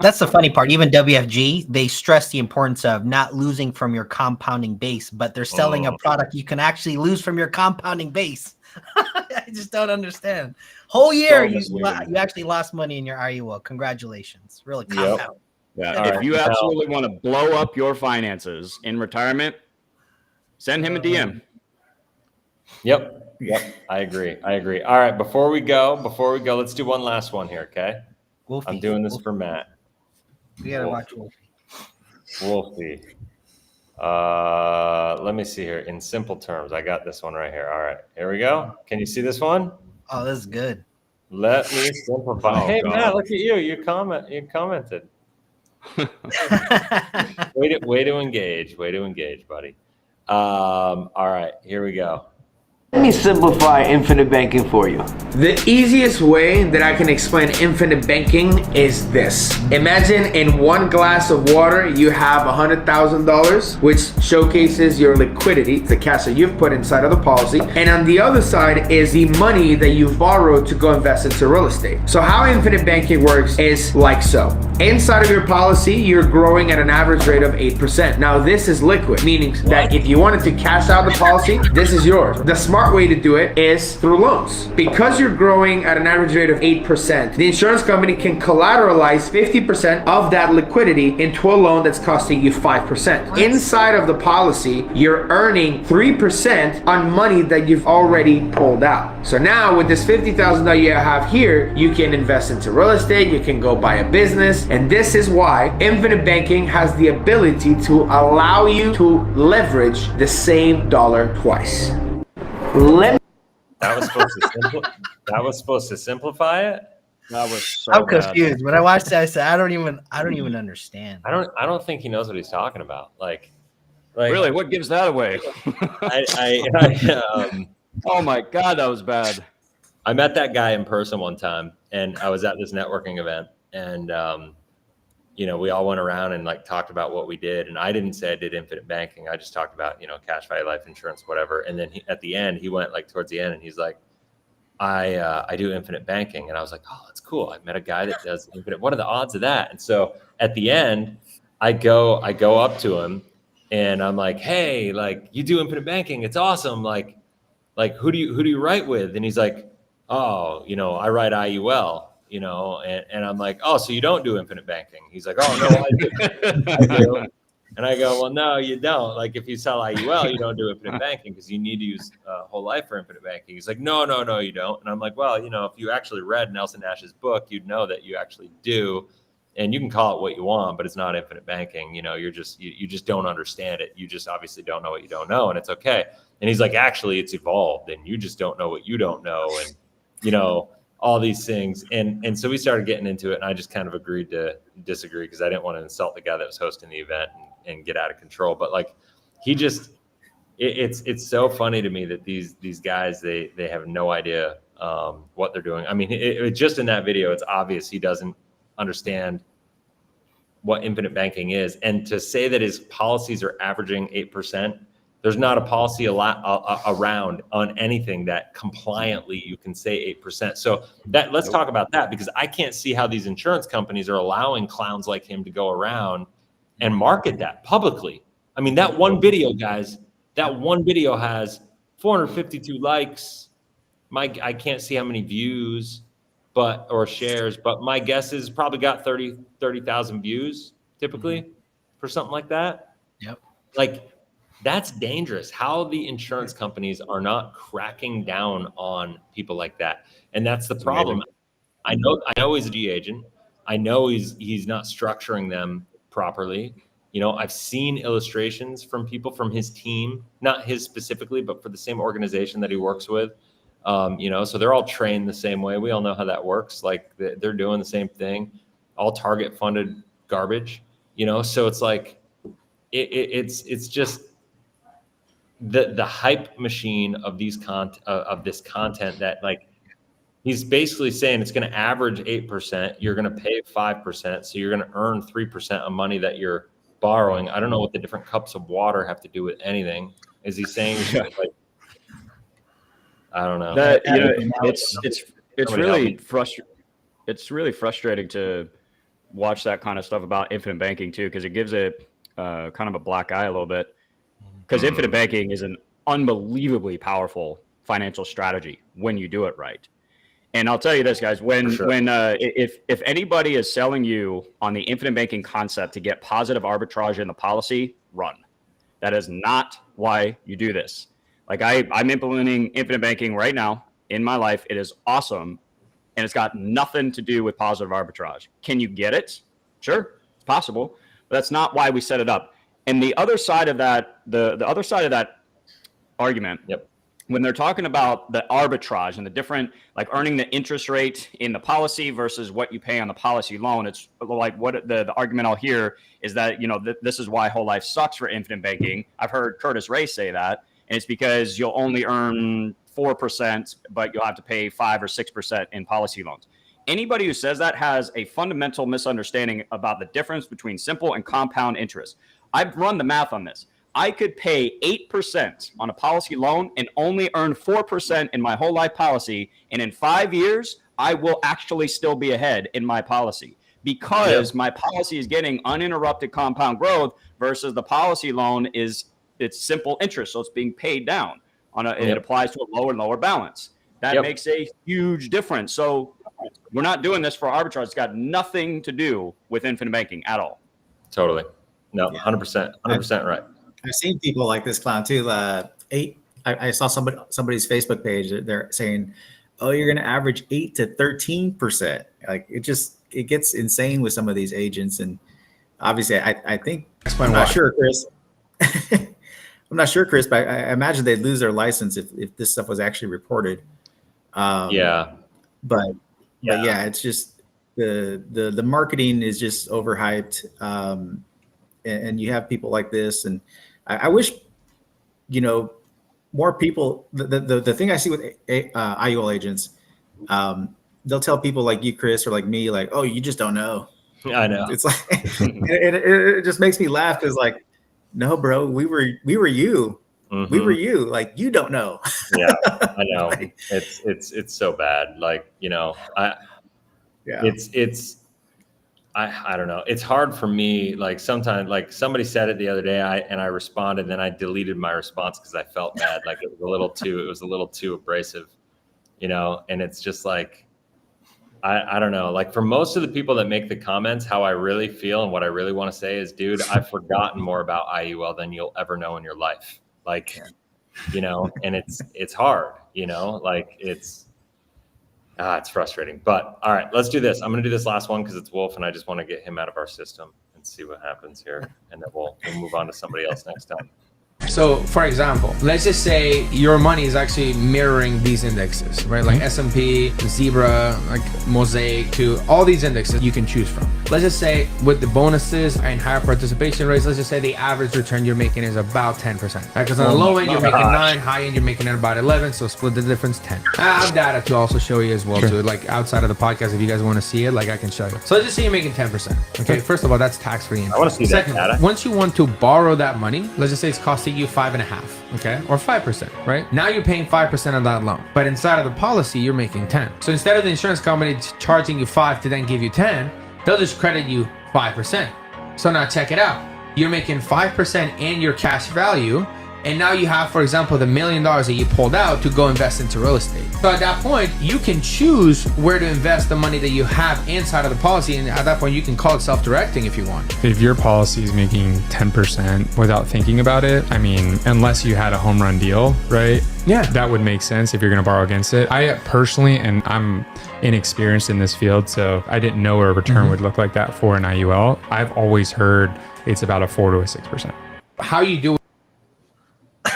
That's the funny part. Even WFG, they stress the importance of not losing from your compounding base, but they're selling a product you can actually lose from your compounding base. I just don't understand. Whole year, you actually lost money in your IUL. Congratulations. Really compound. Yep. Yeah. If you absolutely want to blow up your finances in retirement, send him a DM. Yep. I agree. All right. Before we go, let's do one last one here. Okay. Wolfie. I'm doing this for Matt. We gotta watch Wolfie. Let me see here. In simple terms, I got this one right here. All right, here we go. Can you see this one? Oh, this is good. Let me simplify. Hey, God. Matt, look at you. You commented. way to engage, buddy. All right, here we go. Let me simplify infinite banking for you. The easiest way that I can explain infinite banking is this. Imagine in one glass of water, you have $100,000, which showcases your liquidity, the cash that you've put inside of the policy. And on the other side is the money that you've borrowed to go invest into real estate. So how infinite banking works is like so. Inside of your policy, you're growing at an average rate of 8%. Now this is liquid, meaning that if you wanted to cash out the policy, this is yours. The smart way to do it is through loans. Because you're growing at an average rate of 8%, the insurance company can collateralize 50% of that liquidity into a loan that's costing you 5%. Inside of the policy, you're earning 3% on money that you've already pulled out. So now with this $50,000 you have here, you can invest into real estate, you can go buy a business, and this is why infinite banking has the ability to allow you to leverage the same dollar twice. That was supposed to simplify it. That was so I'm confused. When I watched that, I said, I don't even understand. I don't think he knows what he's talking about. Like really, what gives that away? Oh my God, that was bad. I met that guy in person one time, and I was at this networking event, and we all went around and like talked about what we did. And I didn't say I did infinite banking. I just talked about, cash value life insurance, whatever. And then at the end, he went like towards the end and he's like, I do infinite banking. And I was like, oh, that's cool. I met a guy that does infinite. What are the odds of that? And so at the end, I go up to him and I'm like, hey, like you do infinite banking. It's awesome. Like who do you write with? And he's like, oh, I write IUL. And I'm like, oh, so you don't do infinite banking? He's like, oh, no, I do. And I go, well, no, you don't. Like, if you sell IUL, you don't do infinite banking because you need to use whole life for infinite banking. He's like, no, you don't. And I'm like, well, if you actually read Nelson Nash's book, you'd know that you actually do. And you can call it what you want, but it's not infinite banking. You just don't understand it. You just obviously don't know what you don't know, and it's okay. And he's like, actually, it's evolved, and you just don't know what you don't know, and all these things. And so we started getting into it, and I just kind of agreed to disagree because I didn't want to insult the guy that was hosting the event and get out of control. But like, he just, it's so funny to me that these guys, they have no idea what they're doing. I mean, it just in that video, it's obvious he doesn't understand what infinite banking is. And to say that his policies are averaging 8%, there's not a policy around on anything that compliantly you can say 8%. So let's talk about that, because I can't see how these insurance companies are allowing clowns like him to go around and market that publicly. I mean, that one video, guys, has 452 likes. I can't see how many views, or shares, but my guess is probably got 30,000 views typically for something like that. Yep. Like, that's dangerous. How the insurance companies are not cracking down on people like that. And that's the problem. I know he's a G agent. I know he's not structuring them properly. I've seen illustrations from people from his team, not his specifically, but for the same organization that he works with. So they're all trained the same way. We all know how that works. Like they're doing the same thing, all target funded garbage, so it's like, it's just the hype machine of this content that, like, he's basically saying it's going to average 8%. You're going to pay 5%. So you're going to earn 3% of money that you're borrowing. I don't know what the different cups of water have to do with anything. Is he saying, like, I don't know. That, it's really frustrating. It's really frustrating to watch that kind of stuff about infinite banking too, because it gives it kind of a black eye a little bit. Because infinite banking is an unbelievably powerful financial strategy when you do it right. And I'll tell you this, guys, if anybody is selling you on the infinite banking concept to get positive arbitrage in the policy, run. That is not why you do this. Like I'm implementing infinite banking right now in my life. It is awesome. And it's got nothing to do with positive arbitrage. Can you get it? Sure, it's possible. But that's not why we set it up. And the other side of that, the other side of that argument, when they're talking about the arbitrage and the different, like earning the interest rate in the policy versus what you pay on the policy loan, it's like what the argument I'll hear is that, this is why whole life sucks for infinite banking. I've heard Curtis Ray say that, and it's because you'll only earn 4%, but you'll have to pay 5 or 6% in policy loans. Anybody who says that has a fundamental misunderstanding about the difference between simple and compound interest. I've run the math on this. I could pay 8% on a policy loan and only earn 4% in my whole life policy. And in 5 years, I will actually still be ahead in my policy because my policy is getting uninterrupted compound growth versus the policy loan it's simple interest. So it's being paid down it applies to a lower and lower balance. That makes a huge difference. So we're not doing this for arbitrage. It's got nothing to do with infinite banking at all. Totally. No, 100%, 100% right. I've seen people like this clown too. I saw somebody's Facebook page. They're saying, "Oh, you're going to average 8 to 13%." Like it gets insane with some of these agents. And obviously, I think I'm not sure, Chris. I'm not sure, Chris, but I imagine they'd lose their license if this stuff was actually reported. But it's just the marketing is just overhyped. And you have people like this, and I wish, more people. The thing I see with IUL agents, they'll tell people like you, Chris, or like me, like, "Oh, you just don't know." I know. It's like, it just makes me laugh because, like, no, bro, we were you. Mm-hmm. We were you. Like, you don't know. Yeah, I know. Like, it's so bad. Like, I don't know. It's hard for me. Like sometimes, like somebody said it the other day, I responded, then I deleted my response because I felt bad. Like it was a little too abrasive, and it's just like, I don't know. Like for most of the people that make the comments, how I really feel and what I really want to say is, dude, I've forgotten more about IUL than you'll ever know in your life. Like, and it's hard, like it's frustrating. But all right, let's do this. I'm going to do this last one because it's Wolf and I just want to get him out of our system and see what happens here. And then we'll move on to somebody else next time. So, for example, let's just say your money is actually mirroring these indexes, right? Like S&P, Zebra, like Mosaic, to all these indexes you can choose from. Let's just say with the bonuses and higher participation rates, let's just say the average return you're making is about 10%. Right? Because on the low end, you're making 9, high end, you're making it about 11. So split the difference, 10. I have data to also show you as well, too. Like outside of the podcast, if you guys want to see it, like I can show you. So let's just say you're making 10%. Okay, first of all, that's tax-free. I want to see Second, that data. Once you want to borrow that money, let's just say it's costing you 5.5, okay, or 5%, right? Now you're paying 5% of that loan, but inside of the policy, you're making 10. So instead of the insurance company charging you 5 to then give you 10, they'll just credit you 5%. So now check it out. You're making 5% in your cash value, and now you have, for example, the $1 million that you pulled out to go invest into real estate. So at that point, you can choose where to invest the money that you have inside of the policy, and at that point, you can call it self-directing if you want. If your policy is making 10% without thinking about it, I mean, unless you had a home run deal, right? Yeah, that would make sense if you're going to borrow against it. I personally, and I'm inexperienced in this field, so I didn't know a return would look like that for an IUL. I've always heard it's about a 4 to a 6%. How you do?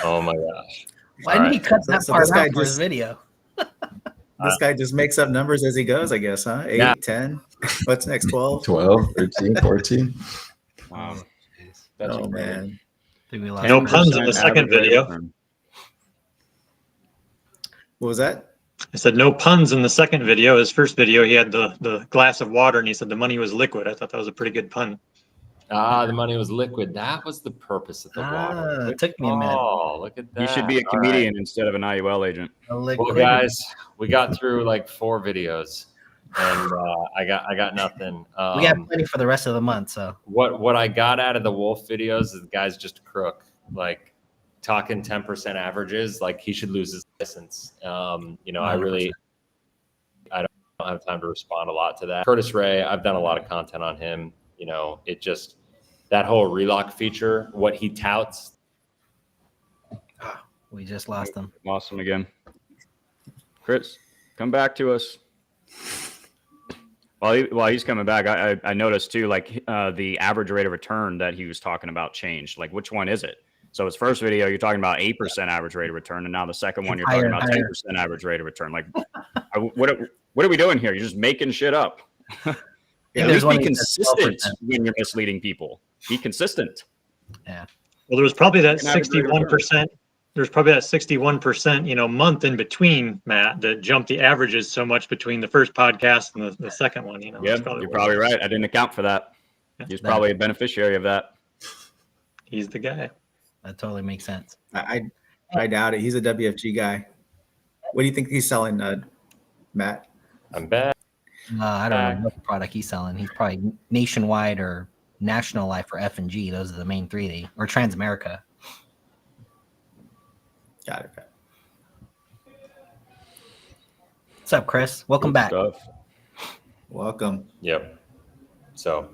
Oh my gosh. Why did he cut that part out for his video? This guy just makes up numbers as he goes, I guess, huh? 8, Yeah. 10. What's next? 12? 12, 13, 14. Wow. Oh, man. No puns in the second video. What was that? I said no puns in the second video. His first video, he had the glass of water and he said the money was liquid. I thought that was a pretty good pun. The money was liquid. That was the purpose of the water. It took me a minute. Oh, look at that. You should be a All comedian right. instead of an IUL agent. Well, guys, we got through like 4 videos, and I got nothing. We got plenty for the rest of the month. So what I got out of the Wolf videos is the guy's just a crook. Like talking 10% averages, like he should lose his license. You know, I don't have time to respond a lot to that. Curtis Ray, I've done a lot of content on him. You know, it just, that whole relock feature, what he touts. We just lost him. Lost him again. Chris, come back to us. While he's coming back, I noticed too, like the average rate of return that he was talking about changed. Like, which one is it? So his first video, you're talking about 8% average rate of return, and now the second one, you're talking about 10% average rate of return. Like, what are we doing here? You're just making shit up. At least be consistent when you're misleading people. Be consistent. Yeah. Well, there was probably that 61%. There's probably that 61%, you know, month in between, Matt, that jumped the averages so much between the first podcast and the second one. You know, yeah, you're probably right. I didn't account for that. He's probably a beneficiary of that. He's the guy. That totally makes sense. I doubt it. He's a WFG guy. What do you think he's selling, Matt? I'm back. I don't know what product he's selling. He's probably Nationwide or National Life or F&G. Those are the main 3. Or Transamerica. Got it. What's up, Chris? Welcome back. Welcome. Yep. So,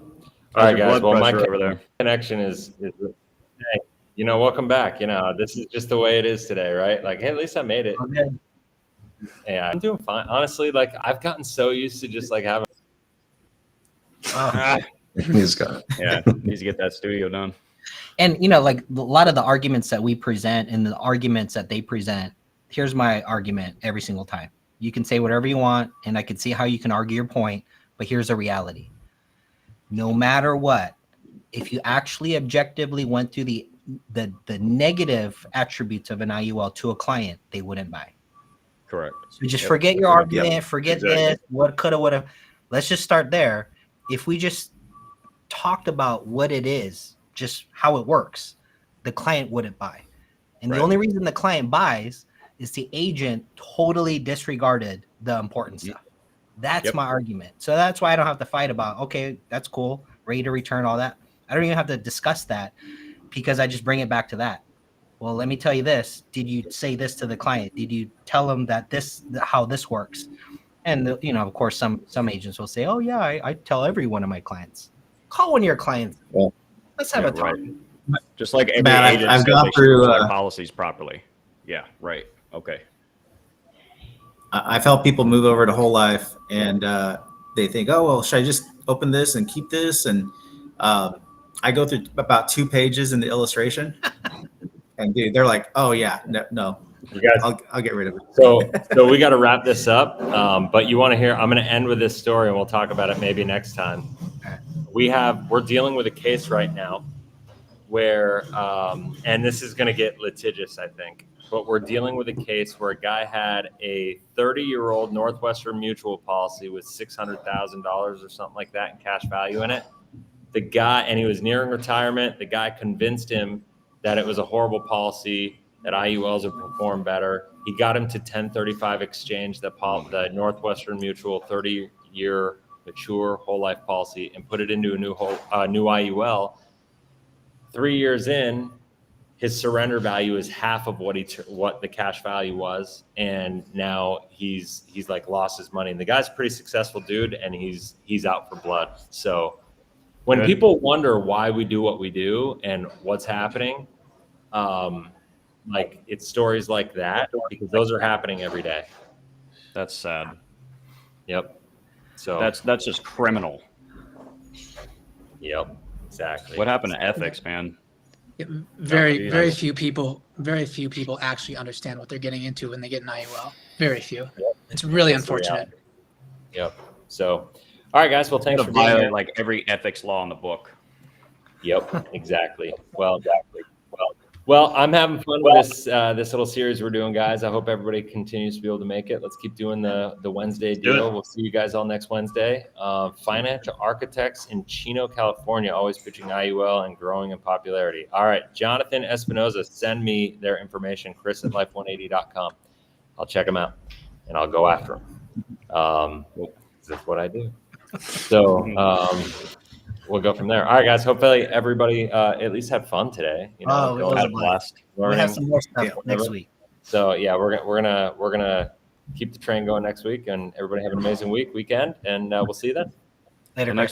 all right, guys. Well, my over there. connection is hey, you know, welcome back. You know, this is just the way it is today, right? Like, hey, at least I made it. Okay. Yeah, I'm doing fine. Honestly, like I've gotten so used to just like having. He's got. Yeah, needs to get that studio done. And you know, like a lot of the arguments that we present and the arguments that they present. Here's my argument every single time. You can say whatever you want, and I can see how you can argue your point. But here's the reality: no matter what, if you actually objectively went through the negative attributes of an IUL to a client, they wouldn't buy. Correct. So just forget your argument, forget this, what coulda, woulda. Let's just start there. If we just talked about what it is, just how it works, the client wouldn't buy. And the only reason the client buys is the agent totally disregarded the important stuff. That's my argument. So that's why I don't have to fight about, okay, that's cool, rate of return, all that. I don't even have to discuss that because I just bring it back to that. Well, let me tell you this. Did you say this to the client? Did you tell them that how this works? And you know, of course, some agents will say, "Oh yeah, I tell every one of my clients." Call one of your clients. Yeah. Let's have a talk. Right. Just like every Matt, agent I've says gone they should through apply policies properly. Yeah. Right. Okay. I've helped people move over to Whole Life, and they think, "Oh well, should I just open this and keep this?" And I go through about 2 pages in the illustration. And dude, they're like, "Oh yeah, no, you guys, I'll get rid of it." So we got to wrap this up. But you want to hear? I'm going to end with this story, and we'll talk about it maybe next time. We're dealing with a case right now where, and this is going to get litigious, I think. But we're dealing with a case where a guy had a 30-year-old Northwestern Mutual policy with $600,000 or something like that in cash value in it. The guy, and he was nearing retirement. The guy convinced him that it was a horrible policy, that IULs would perform better. He got him to 1035 exchange the Northwestern Mutual 30-year mature whole life policy and put it into a new IUL. 3 years in, his surrender value is half of what the cash value was, and now he's like lost his money. And the guy's a pretty successful dude, and he's out for blood. So when people wonder why we do what we do and what's happening, like it's stories like that because those are happening every day. That's sad. Yep. So That's just criminal. Yep. Exactly. What happened to ethics, man? Yeah, very Oh, very geez. few people actually understand what they're getting into when they get an IUL. Very few. It's really That's the unfortunate. reality. Yep. So, all right, guys. Well, thanks for being here. Violate like every ethics law in the book. Yep. Exactly. Well, I'm having fun with this little series we're doing, guys. I hope everybody continues to be able to make it. Let's keep doing the Wednesday do deal. it. We'll see you guys all next Wednesday. Financial architects in Chino, California, always pitching IUL and growing in popularity. All right, Jonathan Espinoza, send me their information, chris@life180.com. I'll check them out and I'll go after them. That's what I do. So we'll go from there. All right, guys. Hopefully everybody at least had fun today. You know, it was had a blast. We learning. have some more stuff Yeah. next week. So yeah, we're gonna keep the train going next week, and everybody have an amazing weekend, and we'll see you then. Later, The next